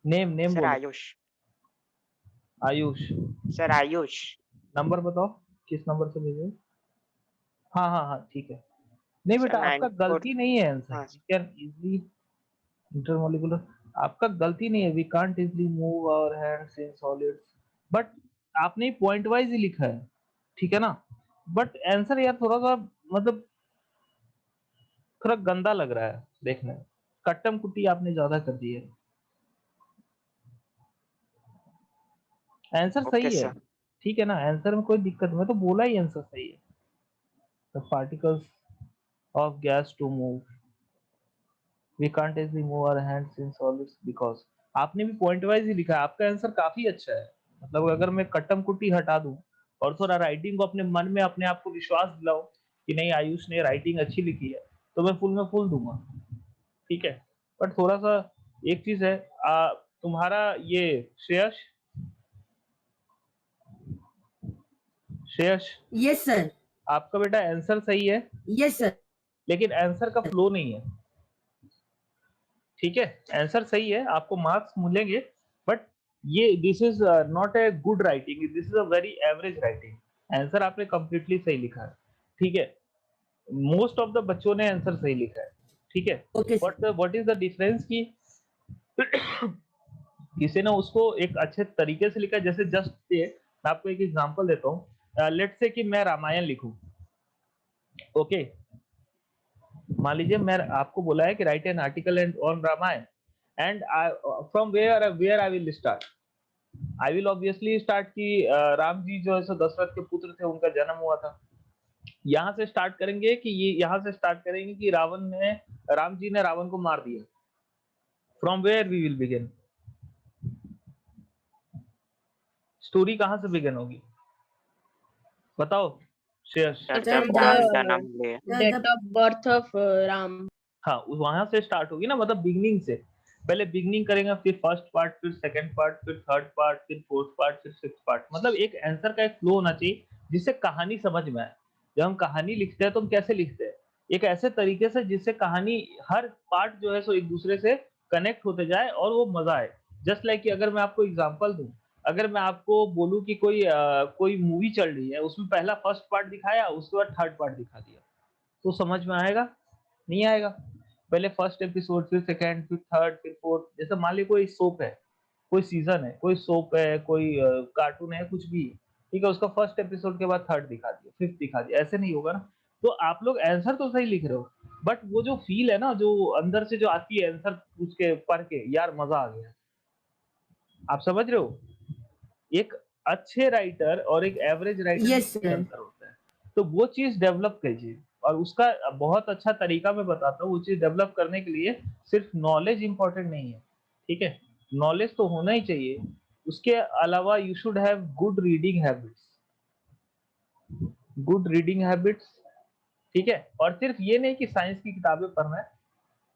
नेम, नेम सर बोलो। आयुष। आयुष। सर आयुष। नंबर बताओ, किस नंबर से भेजे? हाँ हाँ हाँ, ठीक है। नहीं सर बेटा, आपका 94। गलती नहीं है आंसर। हाँ वी कैन इजीली इंटरमोलिकुलर, आपका गलती नहीं है। We can't easily move our hands in solids, but आपने पॉइंट वाइज ही लिखा है, ठीक है ना? बट आंसर यार थोड़ा सा मतलब थोड़ा गंदा लग रहा है देखने में, कट्टम कुट्टी आपने ज्यादा कर दी है। आंसर ओके सही है, सर। ठीक है ना? आंसर में कोई दिक्कत, मैं तो बोला ही आंसर सही है। The particles of gas to move, we can't easily move our hands in solids because, आपने भी पॉइंट वाइज ही लिखा है। आपका आंसर काफी अच्छा है। मतलब अगर मैं कट्टम कुट्टी हटा दूं और थोड़ा राइटिंग को अपने मन में अपने आप को विश्वास दिलाऊं कि नहीं आयुष ने राइटिंग अच्छी लिखी है, तो मैं फुल में फुल दूंगा, ठीक है? बट थोड़ा सा एक चीज है, तुम्हारा ये श्रेयस, श्रेयस, यस सर। आपका बेटा आंसर सही है, यस सर। लेकिन आंसर का फ्लो नहीं है। ठीक है, आंसर सही है, आपको मार्क्स मिलेंगे, बट ये this is not a good writing, this is a very average writing. Answer आपने कंप्लीटली सही लिखा है। ठीक है, मोस्ट ऑफ द बच्चों ने आंसर सही लिखा है। ठीक है, okay sir. But what is the difference की किसी ने उसको एक अच्छे तरीके से लिखा है। जैसे जस्ट ये मैं आपको एक एग्जांपल देता हूँ, लेट्स से कि मैं रामायण लिखूं। ओके, मान लीजिए मैं आपको बोला है कि right an article and on Ramayan, and from where I will start. I will obviously start कि राम जी जो है सो दशरथ के पुत्र थे, उनका जन्म हुआ था। यहाँ से स्टार्ट करेंगे कि ये यहाँ से स्टार्ट करेंगे कि राम जी ने रावण को मार दिया। From where we will begin, story कहाँ से बिगिन होगी बताओ श्रेयस। सर सर जब राम जन्म लिए। Date of birth of Ram. हाँ, वहां से स्टार्ट होगी ना, मतलब बिगनिंग से। पहले बिगनिंग करेंगे, फिर फर्स्ट पार्ट, फिर सेकंड पार्ट, फिर थर्ड पार्ट, फिर फोर्थ पार्ट, फिर फिफ्थ पार्ट। मतलब एक आंसर का एक फ्लो होना चाहिए जिससे कहानी समझ में आए। जब हम कहानी लिखते हैं तो हम कैसे लिखते हैं, एक ऐसे तरीके से जिससे कहानी हर पार्ट जो है सो एक दूसरे से कनेक्ट होते जाए और वो मजा आए। जस्ट लाइक कि अगर मैं आपको एग्जांपल दूं, अगर मैं आपको बोलूं कि कोई मूवी चल रही है, उसमें पहला फर्स्ट पार्ट दिखाया, उसके बाद थर्ड पार्ट दिखा दिया, तो समझ में आएगा? नहीं आएगा। पहले फर्स्ट एपिसोड, फिर सेकंड, फिर थर्ड, फिर फोर्थ। जैसे मान ली कोई सोप है, कोई सीजन है, कोई सोप है, कोई कार्टून है, कुछ भी, ठीक है, उसका फर्स्ट एपिसोड के बाद थर्ड दिखा दिया, फिफ्थ दिखा दिया, ऐसे नहीं होगा ना। तो आप लोग आंसर तो सही लिख रहे हो, बट वो जो फील है ना, जो अंदर से जो आती है आंसर पूछ के पढ़ के, यार मजा आ गया। आप समझ रहे हो? एक अच्छे राइटर और एक एवरेज राइटर में यस क्या सर। अंतर होता है, तो वो चीज डेवलप कीजिए। और उसका बहुत अच्छा तरीका मैं बताता हूँ। वो चीज डेवलप करने के लिए सिर्फ नॉलेज इंपॉर्टेंट नहीं है, ठीक है, नॉलेज तो होना ही चाहिए, उसके अलावा you should have good reading habits, good reading habits. ठीक है, और सिर्फ ये नहीं कि साइंस की किताबें पढ़ना है,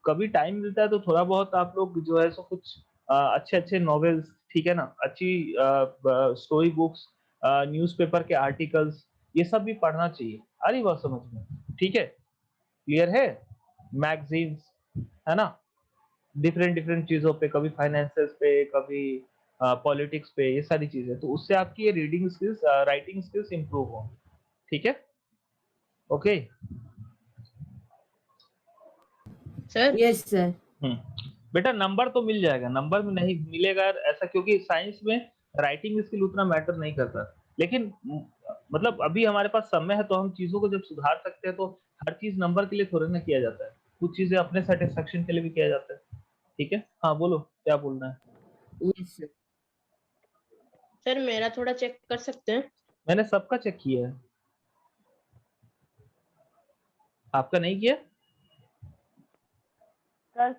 कभी टाइम मिलता है तो थोड़ा बहुत आप लोग जो है सो कुछ अच्छे अच्छे नॉवेल्स, ठीक है ना, अच्छी स्टोरी बुक्स, न्यूज़पेपर के आर्टिकल्स, ये सब भी पढ़ना चाहिए। आ रही बात समझ में? ठीक है, क्लियर है? मैगजीन्स, है ना, डिफरेंट डिफरेंट चीजों पे, कभी फाइनेंसेस पे, कभी पॉलिटिक्स पे, ये सारी चीजें, तो उससे आपकी ये reading skills, writing skills improve हो। ठीक है, ओके। Sir yes sir. बेटा नंबर तो मिल जाएगा, नंबर में नहीं मिलेगा ऐसा, क्योंकि साइंस में राइटिंग स्किल उतना मैटर नहीं करता, लेकिन मतलब अभी हमारे पास समय है तो हम चीजों को जब सुधार सकते हैं, तो हर चीज नंबर के लिए थोड़ी ना किया जाता है, कुछ चीजें अपने सेटिस्फेक्शन के लिए भी किया जाता है। ठीक है, हाँ बोलो क्या बोलना है। Yes sir. सर मेरा थोड़ा चेक कर सकते हैं? मैंने सबका चेक किया है, आपका नहीं किया? सर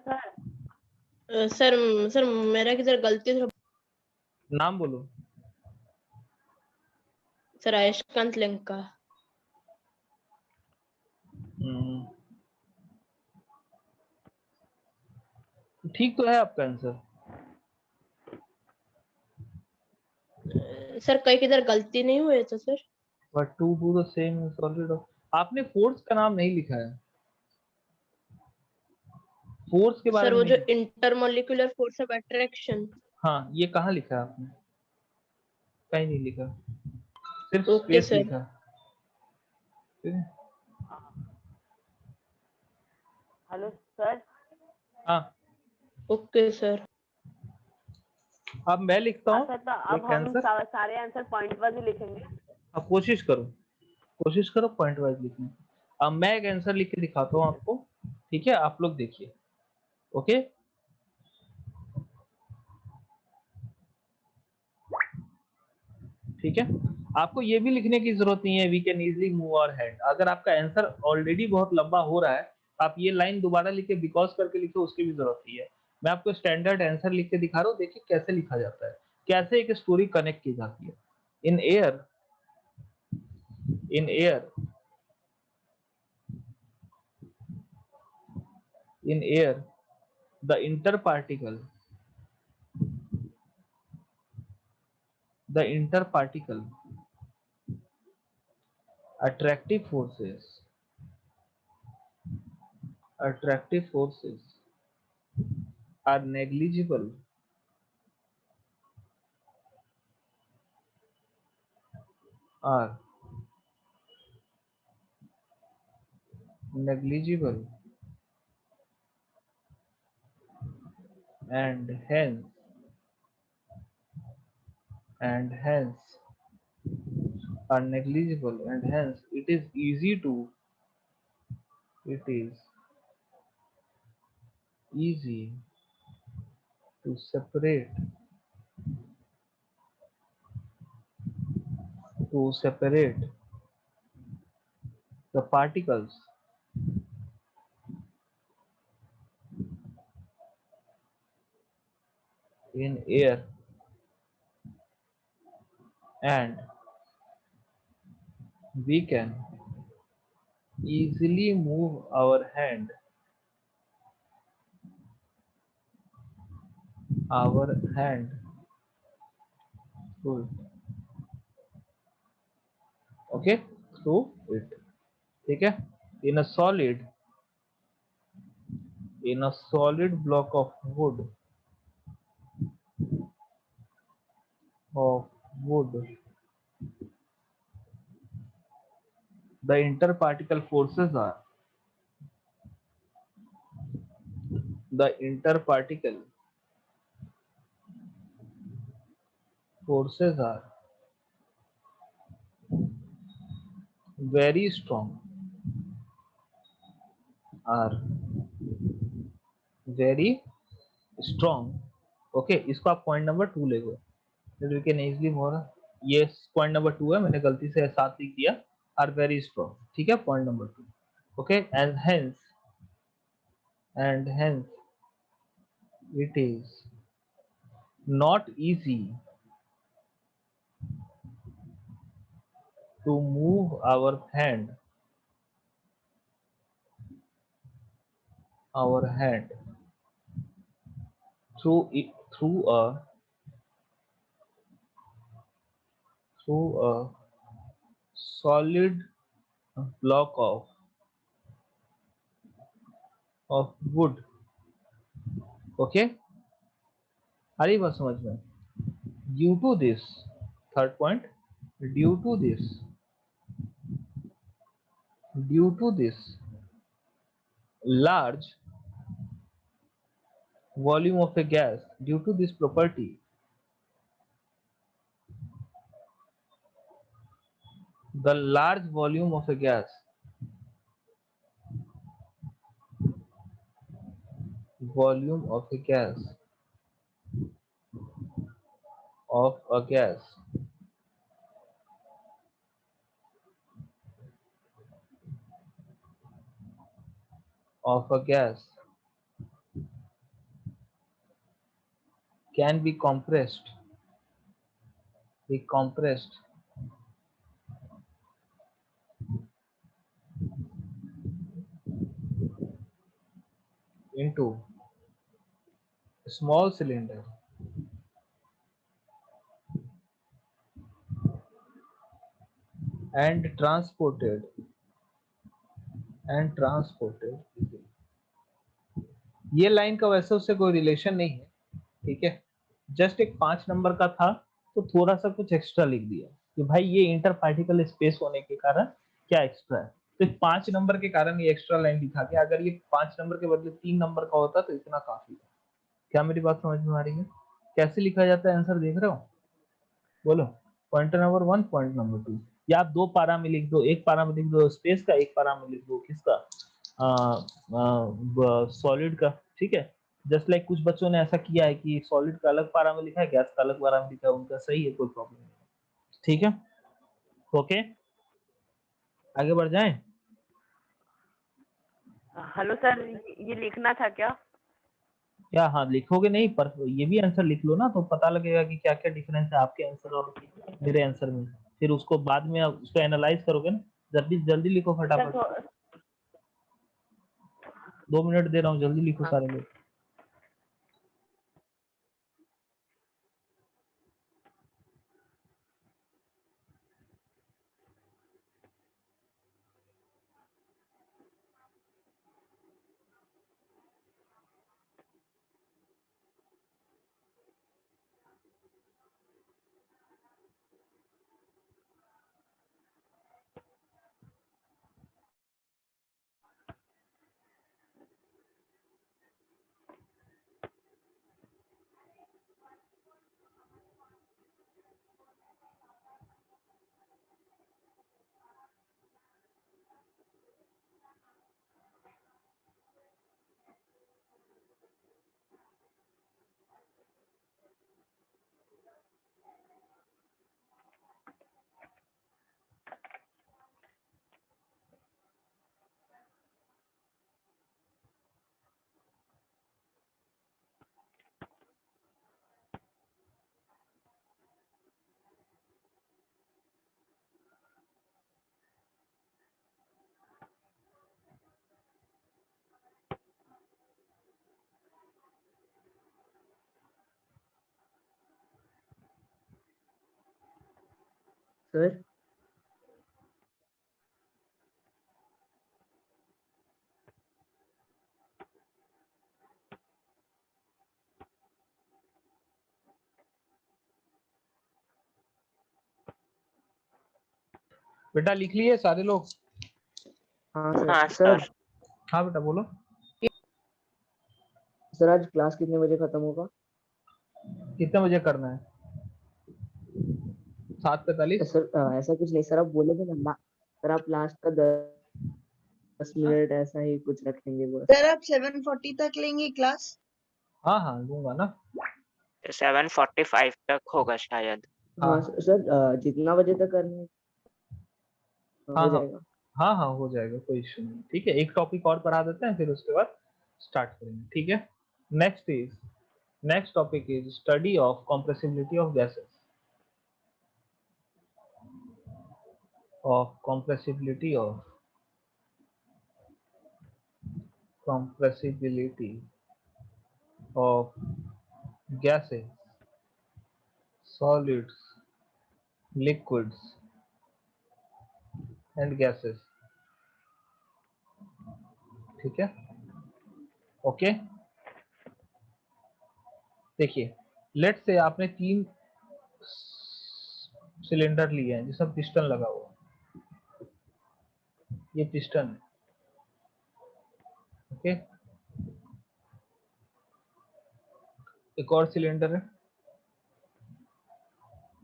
सर सर मेरा किधर गलती थोड़ा। नाम बोलो। सर आयुष्कांत लंका। ठीक तो है आपका आंसर। सर कहीं किधर गलती नहीं हुई तो sir? But to do the same is already, आपने फोर्स का नाम नहीं लिखा है, फोर्स के बारे सर में वो जो नहीं। Intermolecular force of attraction. हाँ, ये कहाँ लिखा है आपने? कहीं नहीं लिखा, सिर्फ ओके स्पेस सर। लिखा। ठीक है, हेलो सर। हाँ, ओके सर। अब मैं लिखता हूँ अच्छा, तो अब एक हम आंसर। सारे आंसर पॉइंट वाइज ही लिखेंगे। अब कोशिश करो पॉइंट वाइज लिखने। अब मैं एक आंसर लिख के दिखाता हूँ आपको, ठीक है, आप लोग देखिए। ओके, ठीक है, आपको ये भी लिखने की जरूरत नहीं है, we can easily move our head. अगर आपका आंसर ऑलरेडी बहुत लंबा हो रहा है, आप ये लाइन दोबारा लिखे, बिकॉज करके लिखे, उसकी भी जरूरत नहीं है। मैं आपको स्टैंडर्ड आंसर लिख के दिखा रहा हूँ, देखिए कैसे लिखा जाता है, कैसे एक स्टोरी कनेक्ट की जाती है। In air, in air, in air the interparticle, the interparticle attractive forces are negligible are negligible and hence are negligible and hence it is easy to separate the particles in air and we can easily move our hand through it. Okay, through it. ठीक है? In a solid block of wood, the interparticle forces are very strong, are very strong. Okay, इसको आप point number 2 ले लो, we can easily मोर। ये point number 2 है, मैंने गलती से 7 लिख दिया। आर वेरी स्ट्रॉन्ग, ठीक है, point number 2। Okay, and hence it is not easy to move our hand through a solid block of wood। Okay, आ रही बात समझ में? Due to this, third point, due to this large volume of a gas, due to this property, the large volume of a gas of a gas can be compressed into a small cylinder and transported ये line का वैसे उससे कोई relation नहीं है, ठीक है, just एक 5 नंबर का था तो थोड़ा सा कुछ एक्स्ट्रा लिख दिया कि भाई ये इंटर पार्टिकल स्पेस होने के कारण क्या एक्स्ट्रा है, तो 5 नंबर के कारण ये एक्स्ट्रा लाइन लिखा गया। अगर ये 5 नंबर के बदले 3 नंबर का होता तो इतना काफी था। क्या मेरी बात समझ में आ रही है? कैसे लिखा जाता है आंसर, देख रहे हो? बोलो, पॉइंटर नंबर 1, पॉइंट नंबर 2, या आप 2 पारा में लिख दो, एक पारा में लिख दो स्पेस का, एक पारा में लिख दो किसका, सॉलिड का, ठीक है। जस्ट लाइक कुछ बच्चों ने ऐसा किया है कि सॉलिड का अलग पारा में लिखा है, गैस का अलग पारा में लिखा है, उनका सही है, कोई प्रॉब्लम नहीं है, ठीक है। ओके, आगे बढ़ जाएं। हेलो सर, ये लिखना था क्या? क्या? हाँ, लिखोगे नहीं पर ये भी आंसर लिख लो ना, तो पता लगेगा कि क्या क्या डिफरेंस है आपके आंसर और मेरे आंसर में। फिर उसको बाद में आप उसको एनालाइज करोगे ना। जल्दी जल्दी लिखो फटाफट, 2 मिनट दे रहा हूँ, जल्दी लिखो सारे लोग। सर बेटा लिख लिए सारे लोग? हाँ हाँ सर सर। हाँ बेटा बोलो। सर आज क्लास कितने बजे खत्म होगा? कितने बजे करना है? 7:45? सर ऐसा कुछ नहीं सर, आप बोले थे ना सर, आप लास्ट का 10 मिनट ऐसा ही कुछ रखेंगे बस। सर आप 7:40 तक लेंगे क्लास? हाँ हाँ लूंगा ना। 7:45 तक होगा शायद। हाँ सर, जितना बजे तक करना है हाँ हो हाँ जाएगा। हाँ हाँ हो जाएगा, कोई इश्यू नहीं। ठीक है, एक टॉपिक और पढ़ा देते हैं, फिर उसके बाद स्टार्ट करेंगे। ठीक है, next topic is study of compressibility of gases, of compressibility of gases, solids, liquids and gases। ठीक है, ओके। देखिए, लेट से आपने 3 सिलेंडर लिए हैं जिसमें पिस्टन लगा हुआ है, ये पिस्टन है। ओके, एक और सिलेंडर है,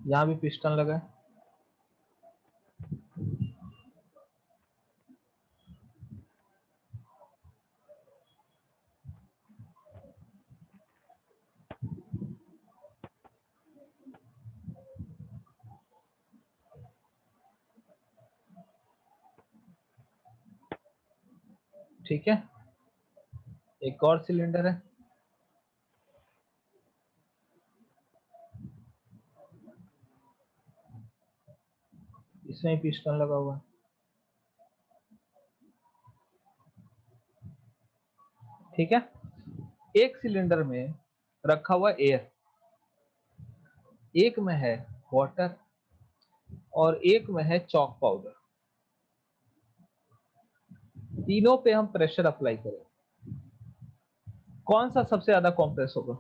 यहाँ भी पिस्टन लगा है। ठीक है, एक और सिलेंडर है, इसमें पिस्टन लगा हुआ है। ठीक है, एक सिलेंडर में रखा हुआ एयर, एक में है वाटर और एक में है चॉक पाउडर। तीनों पे हम प्रेशर अप्लाई करें, कौन सा सबसे ज्यादा कॉम्प्रेस होगा?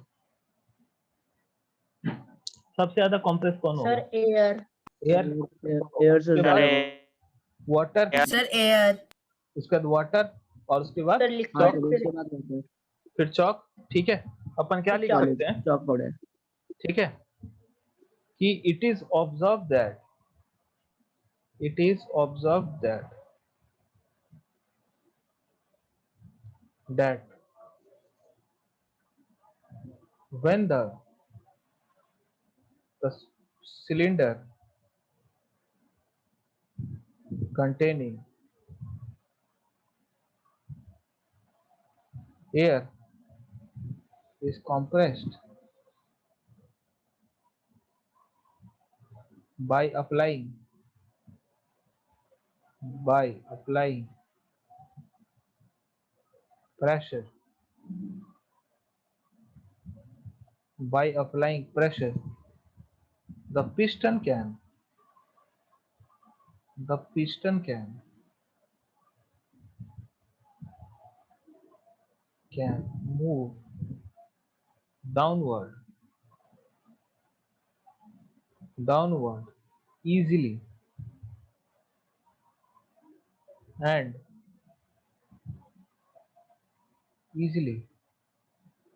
सबसे ज्यादा कॉम्प्रेस कौन होगा? Sir air. एयर। एयर से उसके ज्यादा बाद वाटर, सर एयर। उसके बाद वाटर और उसके बाद सर हाँ लिक्विड। सर, उसके बाद होता है फिर चॉक। ठीक है, अपन क्या लिख सकते हैं? Chalk powder. ठीक है, कि it is observe that when the cylinder containing air is compressed by applying pressure, the piston can move downward easily and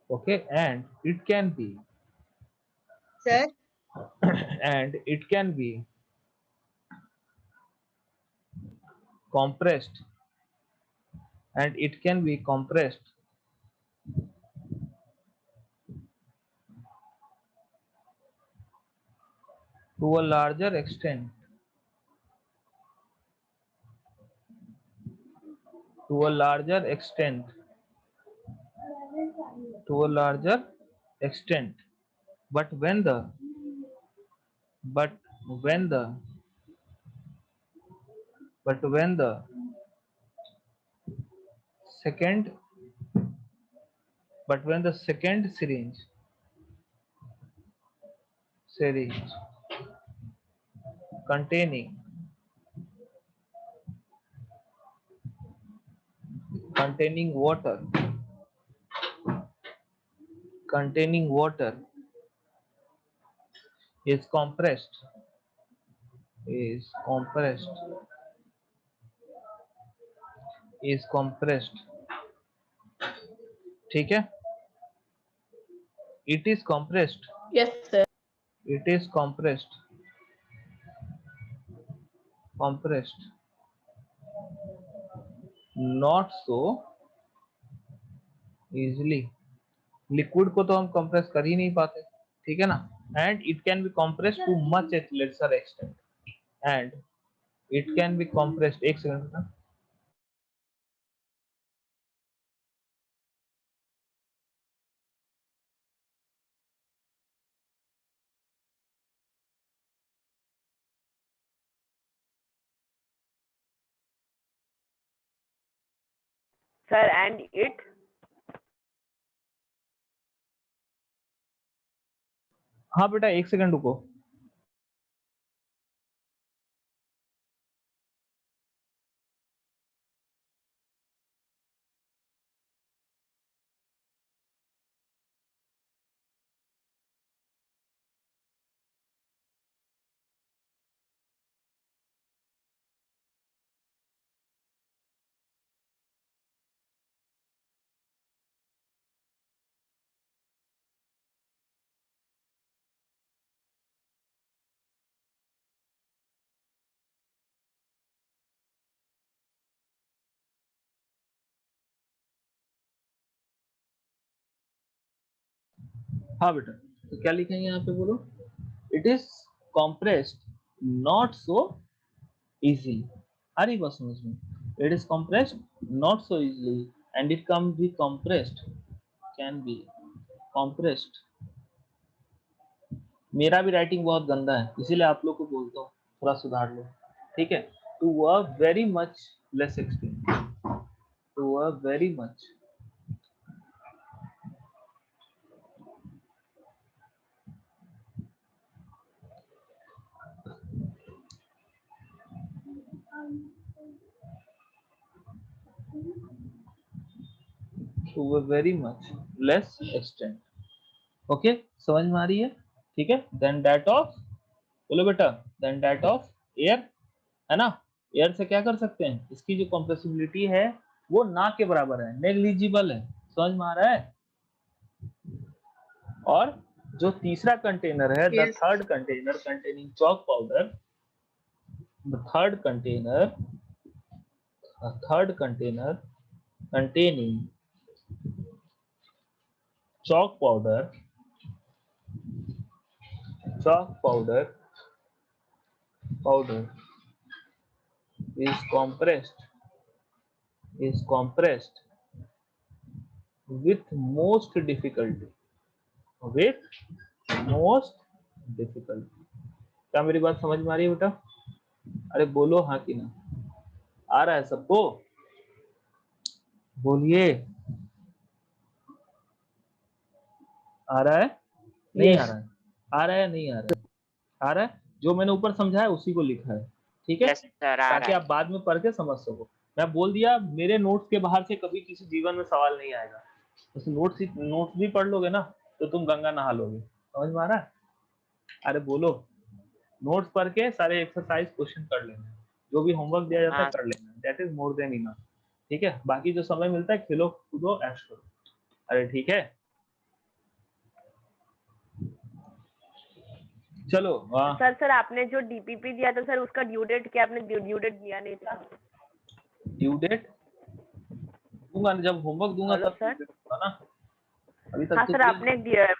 okay, and it can be sir and it can be compressed to a larger extent, to a larger extent, to a larger extent, but when the but when the but when the second but when the second syringe containing water is compressed is compressed, ठीक है, it is compressed Yes, sir. it is compressed not so easily, liquid को तो हम compress कर ही नहीं पाते, ठीक है ना, and it can be compressed too much eight laser extent, and it can be compressed, एक सेकंड, सर एंड इट हाँ बेटा एक सेकंड रुको, हाँ बेटा, तो क्या लिखेंगे यहाँ पे बोलो, it is compressed not so easily, आ रही बात समझ में, it is compressed not so easily and it can be compressed, मेरा भी राइटिंग बहुत गंदा है इसीलिए आप लोग को बोलता हूँ थोड़ा सुधार लो, ठीक है, to a very much less extent, to a very much to a very much less extent, okay समझ में आ रही है, ठीक है, देन दैट ऑफ, बोलो बेटा, देन दैट ऑफ एयर, है ना, एयर से क्या कर सकते हैं, इसकी जो कंप्रेसिबिलिटी है वो ना के बराबर है, नेग्लिजिबल है, समझ में आ रहा है, और जो तीसरा कंटेनर है, the Yes. Third container containing chalk powder, the third container containing chalk powder is compressed with most difficulty, क्या मेरी बात समझ में आ रही है बेटा, अरे बोलो हाँ कि ना, आ रहा है सबको, बोलिए, आ रहा है नहीं Yes. आ रहा है, आ रहा है नहीं आ रहा है, आ रहा है, जो मैंने ऊपर समझाया उसी को लिखा है, ठीक है, यस सर आ ताकि रहा आप बाद में पढ़ के समझ सको, मैं बोल दिया मेरे नोट्स के बाहर से कभी किसी जीवन में सवाल नहीं आएगा, तो नोट्स भी पढ़ लोगे ना तो तुम गंगा नहा लोगे, समझ में आ रहा है, अरे बोलो, नोट्स पढ़ के सारे एक्सरसाइज क्वेश्चन कर लेना, जो भी होमवर्क दिया जाता है हाँ। कर लेना, that is more than enough, ठीक है, बाकी जो समय मिलता है खेलो कूदो ऐश करो, अरे ठीक है, चलो सर आपने जो डीपीपी दिया था सर उसका ड्यू डेट क्या, आपने ड्यू डेट दिया नहीं था, ड्यू डेट दूंगा ना, जब होमवर्क दूंगा हेलो तब सर, due date दूंगा ना, अभी तक हाँ तो सर दिया आपने नहीं। दिया है,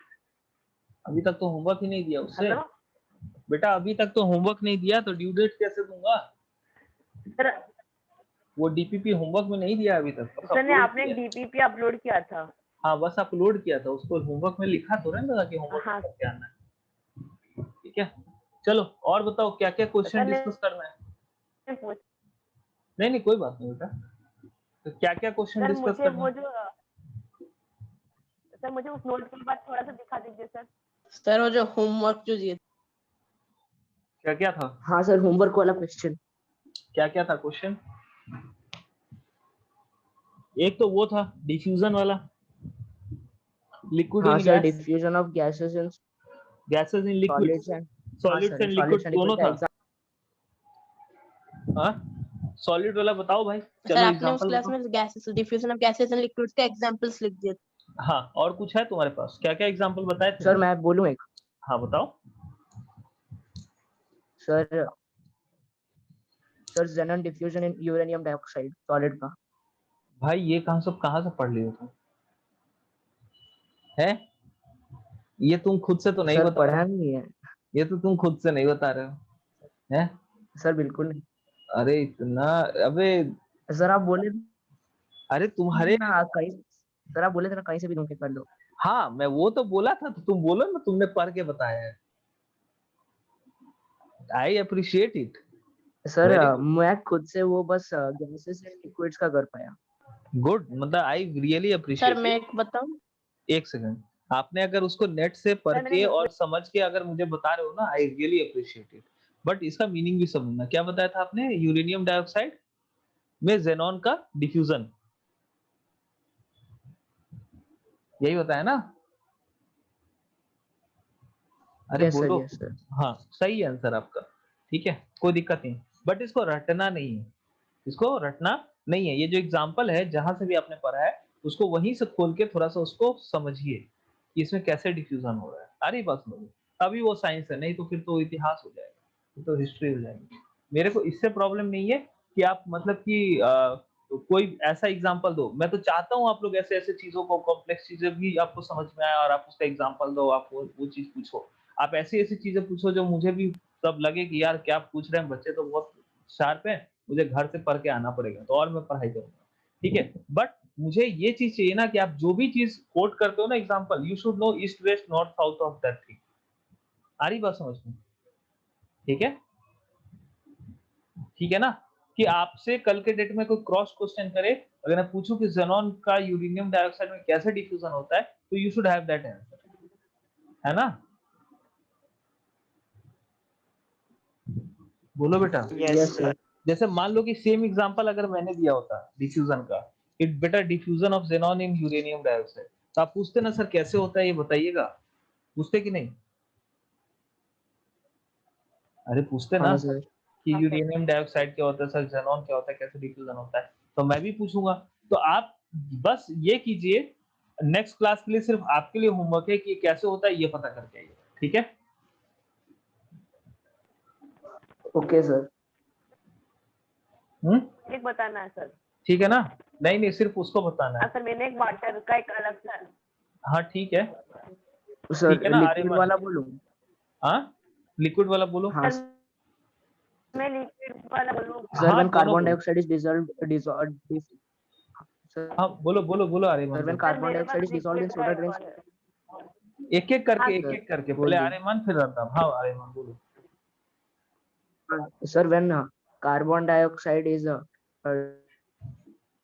अभी तक तो होमवर्क ही नहीं दिया उससे, हेलो बेटा अभी तक तो होमवर्क नहीं दिया तो ड्यू डेट कैसे दूंगा? सर वो डीपीपी होमवर्क में नहीं दिया अभी तक, बस सर ने upload आपने किया। डीपीपी अपलोड किया था। हाँ बस अपलोड किया था, उसको होमवर्क में लिखा तो रहता था कि होमवर्क हाँ करके आना है। ठीक है, चलो और बताओ क्या क्या क्वेश्चन सर डिस्कस करना है? ने पूछ नहीं नहीं कोई बात नहीं बेटा, तो क्या क्या क्वेश्चन सर डिस्कस मुझे करना वो है? जो सर मुझे उस नोट के बाद थोड़ा सा दिखा दीजिए सर। सर वो जो होमवर्क जो दिए क्या क्या था? हाँ सर, होमवर्क वाला क्वेश्चन। क्या क्या था क्वेश्चन? एक तो वो था डिफ्यूजन वाला, लिक्विड हाँ in sir, gas, diffusion of gases in gases in liquid, solids and, हाँ solids sir, and liquid solids and दोनों लिक्विड का था। एग्जांपल। हाँ सॉलिड वाला बताओ भाई, सर चलो आपने उस एग्जांपल क्लास बताओ। में gases diffusion of gases and liquids के एग्जांपल्स लिख दिए। हाँ और कुछ है तुम्हारे पास? क्या क्या एग्जांपल बताए थे? सर मैं बोलूं एक? हाँ बताओ। सर सर xenon डिफ्यूजन इन यूरेनियम डाइऑक्साइड सॉलिड का। भाई ये कहाँ से पढ़ लिए तुम? है ये तुम खुद से तो नहीं सर बता रहे पढ़ा हो? नहीं है ये तो तुम खुद से नहीं बता रहे हो हैं? सर, बिल्कुल नहीं। अरे इतना, अबे सर आप बोले अरे तुम्हारे, ना कहीं, सर आप बोले थे ना कहीं से भी ढूंढ के कर लो। हाँ मैं वो तो बोला था, तो तुम बोलो ना तुमने पढ़ के बताया है। I appreciate it, sir very good, मैं खुद से वो बस गैसेस एंड लिक्विड्स का कर पाया। गुड, मतलब आई रियली सर अप्रिशिएट मैं इट। एक बताऊं? एक सेकंड, आपने अगर उसको नेट से पढ़ सर मैंने के और लिक्विड समझ के अगर मुझे बता रहे हो ना, I really appreciate it, but इसका मीनिंग भी समझना। क्या बताया था आपने? यूरेनियम डाइऑक्साइड में जेनॉन का डिफ्यूजन, यही बताया ना? अरे यस सर, बोलो। Yes sir. हाँ सही है आंसर आपका, ठीक है कोई दिक्कत नहीं, बट इसको रटना नहीं है, इसको रटना नहीं है। ये जो एग्जाम्पल है जहां से भी आपने पढ़ा है उसको वहीं से खोल के थोड़ा सा उसको समझिए कि इसमें कैसे डिफ्यूजन हो रहा है। अरे बात समझिए, अभी वो साइंस है, नहीं तो फिर तो इतिहास हो जाएगा, फिर तो हिस्ट्री हो जाएगी। मेरे को इससे प्रॉब्लम नहीं है कि आप मतलब कि तो कोई ऐसा एग्जाम्पल दो। मैं तो चाहता हूँ आप लोग ऐसे ऐसे चीजों को, कॉम्प्लेक्स चीजें भी आपको समझ में आए और आप उसका एग्जाम्पल दो, आप वो चीज पूछो। आप ऐसी ऐसी चीजें पूछो जो मुझे भी तब लगे कि यार क्या पूछ रहे हैं बच्चे, तो बहुत शार्प है, मुझे घर से पढ़ के आना पड़ेगा तो और मैं पढ़ाई करूंगा। ठीक है, बट मुझे ये चीज चाहिए ना कि आप जो भी चीज कोट करते हो ना example, you should know east west north south of that thing. आ रही बात समझ में? ठीक है, ठीक है ना? कि आपसे कल के डेट में कोई क्रॉस क्वेश्चन करे, अगर मैं पूछूं कि जेनॉन का यूरेनियम डाइऑक्साइड में कैसे डिफ्यूजन होता है, तो you should have that answer, है ना? बोलो बेटा। Yes yes sir. सर। जैसे मान लो कि सेम एग्जांपल अगर मैंने दिया होता डिफ्यूजन का, इट बेटा diffusion of xenon in uranium dioxide, तो आप पूछते ना सर कैसे होता है ये बताइएगा, पूछते कि नहीं? अरे पूछते ना हाँ सर। कि हाँ सर। यूरेनियम डाइऑक्साइड क्या होता है सर, जेनॉन क्या होता है, कैसे डिफ्यूजन होता है, तो मैं भी पूछूंगा। तो आप बस ये कीजिए, नेक्स्ट क्लास के लिए सिर्फ आपके लिए होमवर्क है कि ये कैसे होता है ये पता करके आइए, ठीक है? Okay sir. हम्म, एक बताना है सर। ठीक है ना? नहीं नहीं सिर्फ उसको बताना हाँ है। सर मैंने एक वाटर का एक अलग सा हाँ ठीक है, ठीक सर है ना लिक्विड आर्यमन? वाला बोलूं? हाँ लिक्विड वाला बोलो। हाँ सर मैं लिक्विड वाला बोलूँ? सर, हाँ व्हेन दोनों कार्बन बोलो, डाइऑक्साइड इज dissolved सर, हाँ बोलो बोलो बोलो आर्यमन व्हेन बोलो। सर कार्बन मेरे dioxide pass is dissolved in liquid का soda एक drinks। और है। एक एक करके, हाँ एक एक करके, बोल पहले दी आर्यमन फिर रतन। हाँ आर्यमन बोलो। Sir, when carbon dioxide is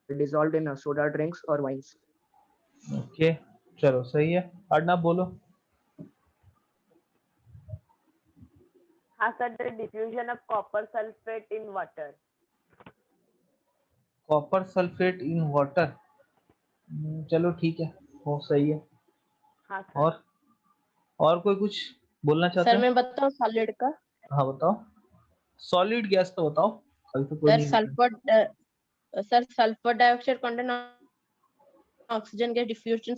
dissolved in soda drinks or wines। Okay चलो सही है, अर्नब बोलो। हाँ sir the diffusion of copper sulphate in water. Copper sulphate in water, चलो ठीक है, वो सही है। हाँ सर। और कोई कुछ बोलना चाहते सर हैं? मैं बताऊं सॉलिड का? हाँ बताओ, सॉलिड गैस तो बताओ, कल तो कोई सर नहीं बताया। Sulphur dioxide contain oxygen gas diffusion.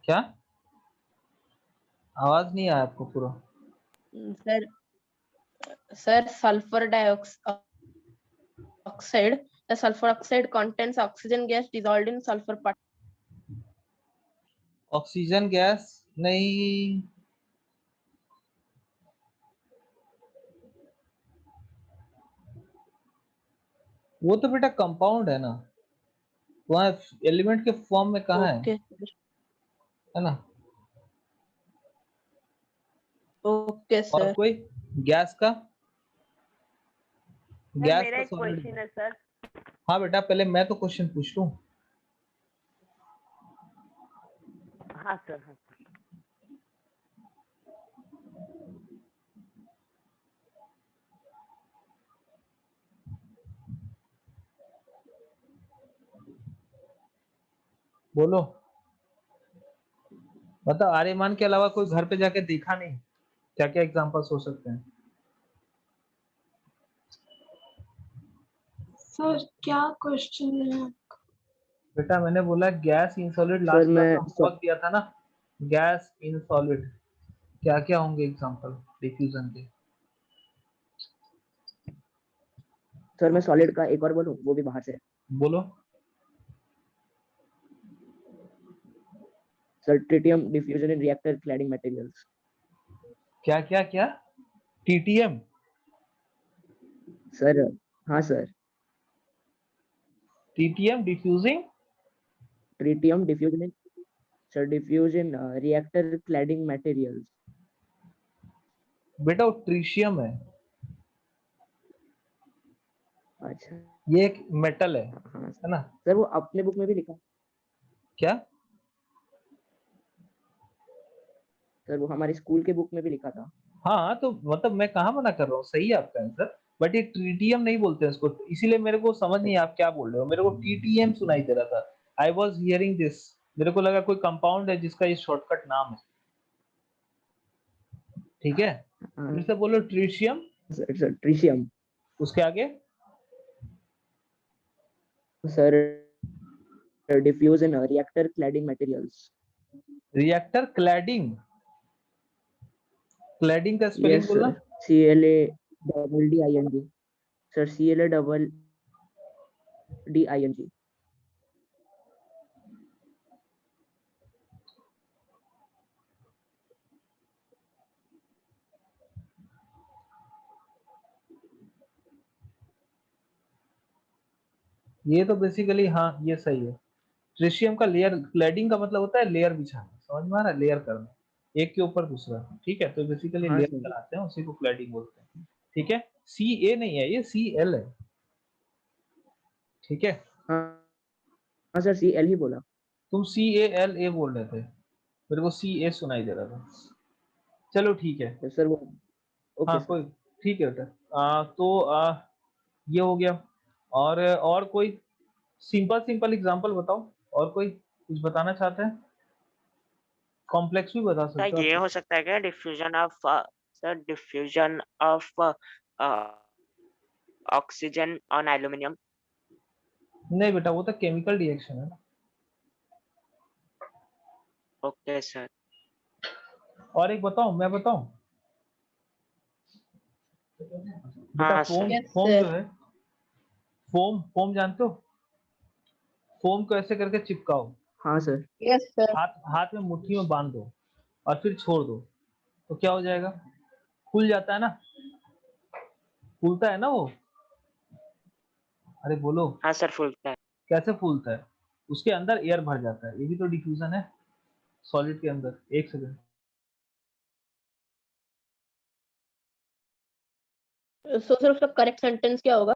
क्या आवाज नहीं आया आपको पूरा? Sir sir sulphur dioxide, the sulfur oxide contains oxygen gas dissolved in sulfur oxygen gas नहीं, वो तो बेटा कंपाउंड है ना, वहाँ एलिमेंट के फॉर्म में कहाँ ओके है ना। ओके और सर। कोई गैस का, सर गैस मेरा का एक सॉलिड। क्वेश्चन है सर। हाँ बेटा, पहले मैं तो क्वेश्चन पूछ लूं। हाँ सर, हाँ सर। बोलो, मतलब आर्यमान के अलावा कोई घर पे जाके देखा नहीं, क्या क्या एग्जांपल्स हो सकते हैं। सर क्या क्वेश्चन है? बेटा मैंने बोला gas in solid, sir last class मैं में होमवर्क दिया था ना, गैस इन सॉलिड क्या क्या होंगे एग्जांपल डिफ्यूजन के। सर मैं सॉलिड का एक और बोलूं, वो भी बाहर से। बोलो। सर ट्रिटियम डिफ्यूजन इन रिएक्टर क्लैडिंग मटेरियल्स। क्या क्या क्या, टीटीएम। सर हाँ sir, TTM diffusing. Tritium diffusion इन, सर डिफ्यूज इन रिएक्टर क्लैडिंग मटेरियल्स। बेटा वो ट्रिशियम है, अच्छा ये एक मेटल हाँ है ना। सर, वो अपने बुक में भी लिखा। क्या। सर वो हमारे स्कूल के बुक में भी लिखा था। हाँ तो मतलब मैं कहाँ मना कर रहा हूँ, सही है आपका आंसर, बट ये ट्रीटियम नहीं बोलते हैं इसको, इसीलिए मेरे को समझ नहीं आप क्या बोल रहे हो, मेरे को टीटीएम सुनाई दे रहा था। आई वॉज हियरिंग दिस, मेरे को लगा कोई कंपाउंड है जिसका ये शॉर्टकट नाम है। ठीक है, फिर से बोलो, ट्रीशियम। सर ट्रिशियम। उसके आगे। सर डिफ्यूज इन reactor cladding materials. Reactor cladding, cladding का स्पेलिंग यस बोलना। Sir, CLADDING। Sir CLADDING। ये तो बेसिकली हाँ ये सही है। ट्रिशियम का लेयर, क्लैडिंग का मतलब होता है लेयर बिछाना, समझ में आ रहा है, लेयर करना एक के ऊपर दूसरा। ठीक है, तो बेसिकली हाँ लेयर सर। बनाते हैं, उसी को क्लैडिंग बोलते हैं। ठीक है, सी ए नहीं है, ये सी एल है। ठीक है, हाँ हाँ सर, CL ही बोला। तुम सी ए एल ए बोल रहे थे, मेरे को सी ए सुनाई दे रहा था। चलो ठीक है। तो सर वो, ओके हाँ सर। कोई, ठीक है बेटा। तो ये हो गया। और कोई सिंपल सिंपल एग्जांपल बताओ, और कोई कुछ बताना चाहते हैं, कॉम्प्लेक्स भी बता सर सकते हो ये आप। हो सकता है क्या, diffusion of oxygen on aluminium. नहीं बेटा, वो तो केमिकल रिएक्शन है ना। Okay sir. और एक बताओ, मैं बताऊं। बेटा हाँ फोम, सर। यस फोम जो सर। है, फोम, फोम जानते हो, फोम को ऐसे करके चिपकाओ, हाँ सर। Yes sir. हाथ हाथ में मुट्ठी में बांध दो और फिर छोड़ दो, तो क्या हो जाएगा, खुल जाता है ना, फूलता है ना वो। अरे बोलो, हाँ सर, फूलता है। कैसे फूलता है, उसके अंदर एयर भर जाता है, ये भी तो डिफ्यूजन है, सॉलिड के अंदर। एक सेकंड, सो सर उसका करेक्ट सेंटेंस क्या होगा?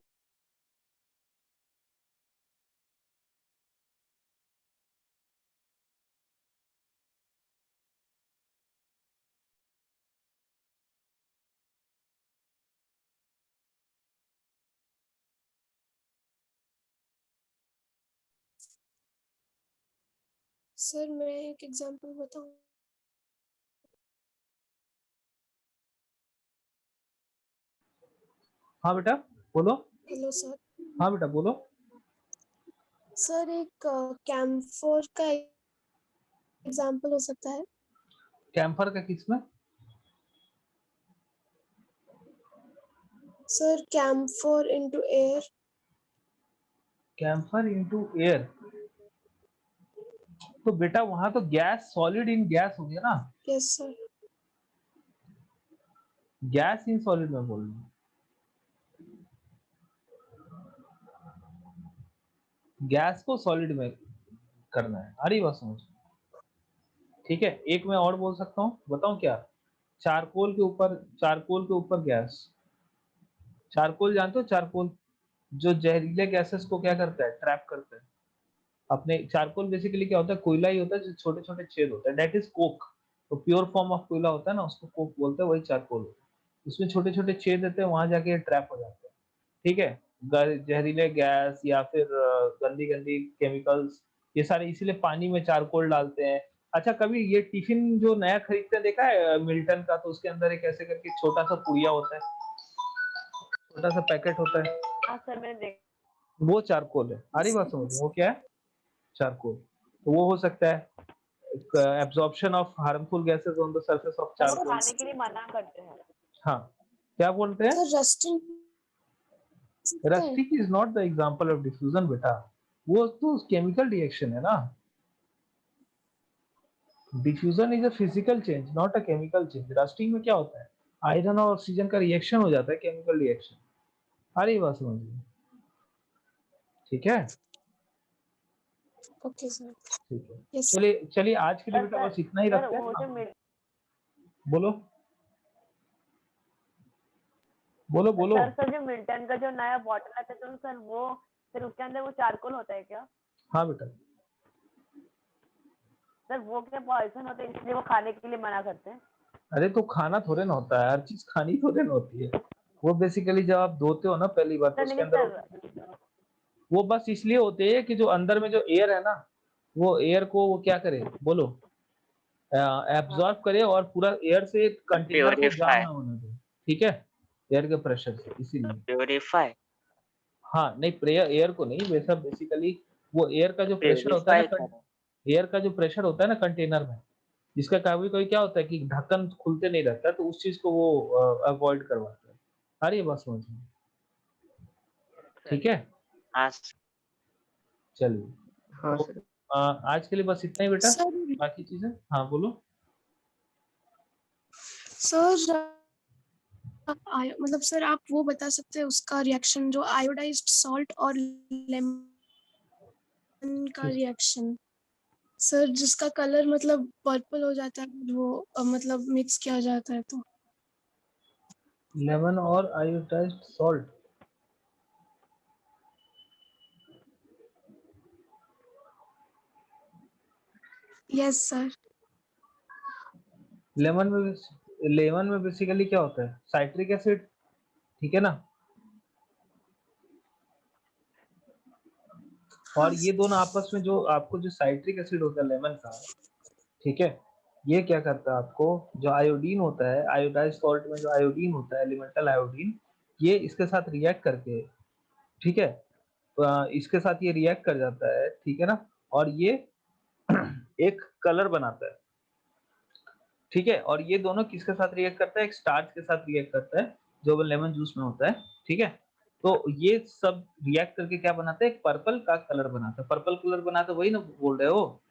सर मैं एक एग्जांपल बताऊं? हाँ बेटा बोलो। Hello sir. हाँ बेटा बोलो। सर एक कैम्फोर का एग्जांपल हो सकता है? कैम्फर का किसमें। Sir camphor into air. Camphor into air, तो बेटा वहां तो गैस, सॉलिड इन गैस हो गया ना, yes sir. Gas in solid में बोल रहा हूँ। गैस को सॉलिड में करना है। आ रही बात समझ? ठीक है, एक मैं और बोल सकता हूँ, बताऊं क्या? चारकोल के ऊपर गैस। चारकोल जानते हो? चारकोल जो जहरीले गैसेस को क्या करता है, ट्रैप करता है अपने। चारकोल बेसिकली क्या होता है, कोयला ही होता है जो छोटे छोटे छेद होता है, दैट इज कोक। तो प्योर फॉर्म ऑफ कोयला होता है ना, उसको कोक बोलते हैं, वही चारकोल होता है। उसमें छोटे छोटे छेद रहते हैं, वहां जाके ट्रैप हो जाते हैं। ठीक है, जहरीले गैस या फिर गंदी गंदी केमिकल्स, ये सारे इसीलिए पानी में चारकोल डालते हैं। अच्छा, कभी ये टिफिन जो नया खरीदते हैं देखा है मिल्टन का, तो उसके अंदर एक ऐसे करके छोटा सा पुड़िया होता है, छोटा सा पैकेट होता है, हाँ सर मैंने देखा। वो चारकोल है। आ रही बात समझ में? वो क्या है? चारकोल। तो वो हो सकता है absorption of harmful gases on the surface of sir वो चारकोल। खाने के लिए मना करते हैं। हाँ, क्या बोलते हैं? Sir rusting rustic is not the example of diffusion बेटा, वो तो केमिकल रिएक्शन है ना। Diffusion is a physical change not a chemical change. Rusting में क्या होता है, आयरन और ऑक्सीजन का रिएक्शन हो जाता है, केमिकल रिएक्शन। आ रही बात समझ में? ठीक है, ओके सर। ठीक है। यस चलिए चलिए, आज के लिए बेटा सर बस इतना ही सर रखते हैं। वो जो बोलो बोलो बोलो। सर जो मिल्टन का जो नया बॉटल आता है तो सर वो फिर उसके अंदर वो चारकोल होता है क्या? हाँ बेटा, सर वो क्या पॉइजन होता है इसलिए वो खाने के लिए मना करते हैं? अरे तो खाना थोड़े ना होता है, हर चीज खानी थोड़े ना होती है। वो बेसिकली जब आप धोते हो ना पहली बार, तो सर उसके लेकिन अंदर सर वो बस इसलिए होते हैं कि जो अंदर में जो एयर है ना, वो एयर को वो क्या करे, बोलो, एब्जॉर्ब करे और पूरा एयर से कंटेनर को जाम प्योरीफाई ना होने दे। ठीक है, एयर के प्रेशर से, इसीलिए। प्योरीफाई हाँ नहीं, प्रेयर एयर को नहीं, वैसा बेसिकली वो एयर का जो प्रेशर होता है प्योरीफाई ना, करो। एयर का जो प्रेशर होता है ना कंटेनर में, जिसका कभी कोई क्या होता है कि ढक्कन खुलते नहीं रहता है, तो उस चीज को वो अवॉइड करवाता है। आ रही है बात समझ में? ठीक है, हाँ चलिए। हाँ तो सर। आज के लिए बस इतना ही बेटा, सर बाकी चीजें हाँ बोलो। सर मतलब सर आप वो बता सकते हैं उसका रिएक्शन जो आयोडाइज्ड सॉल्ट और लेमन का रिएक्शन, सर जिसका कलर मतलब पर्पल हो जाता है वो मतलब मिक्स किया जाता है तो। लेमन और iodised salt, yes sir. Lemon में बेसिकली क्या होता है, साइट्रिक एसिड। ठीक है ना, और हाँ ये दोनों आपस में जो आपको जो साइट्रिक एसिड होता है लेमन का, ठीक है, ये क्या करता है आपको, जो आयोडीन होता है, आयोडाइज्ड सॉल्ट में जो आयोडीन होता है, एलिमेंटल आयोडीन, ये इसके साथ रिएक्ट करके, ठीक है, इसके साथ ये रिएक्ट कर जाता है, ठीक है ना, और ये एक कलर बनाता है। ठीक है, और ये दोनों किसके साथ रिएक्ट करता है, एक स्टार्च के साथ रिएक्ट करता है, जो लेमन जूस में होता है। ठीक है, तो ये सब रिएक्ट करके क्या बनाता है, एक पर्पल का कलर बनाता है। पर्पल कलर बनाता है, वही ना बोल रहे हो,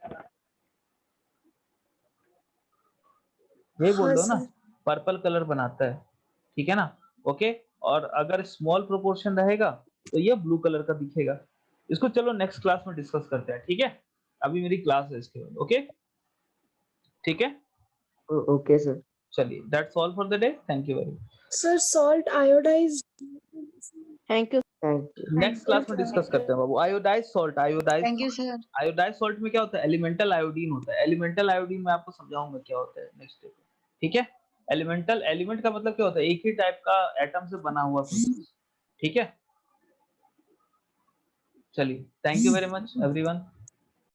यही बोल हाँ रहे हो ना, सर। पर्पल कलर बनाता है। ठीक है ना, ओके। और अगर स्मॉल प्रोपोर्शन रहेगा तो ये ब्लू कलर का दिखेगा। इसको चलो नेक्स्ट क्लास में डिस्कस करते हैं, ठीक है, अभी मेरी क्लास है इसके बाद। ओके, ठीक है, ओके सर। चलिए, that's all for the day, thank you very much. Sir salt iodized. Thank you. Thank you. Next class में डिस्कस करते हैं बाबू। Iodize salt, thank you sir. Iodize salt में क्या होता है, एलिमेंटल आयोडीन होता है। एलिमेंटल आयोडीन में आपको समझाऊंगा क्या होता है नेक्स्ट डे पे, ठीक है। एलिमेंटल, एलिमेंट का मतलब क्या होता है, एक ही टाइप का एटम से बना हुआ कुछ, ठीक है। चलिए, thank you very much everyone.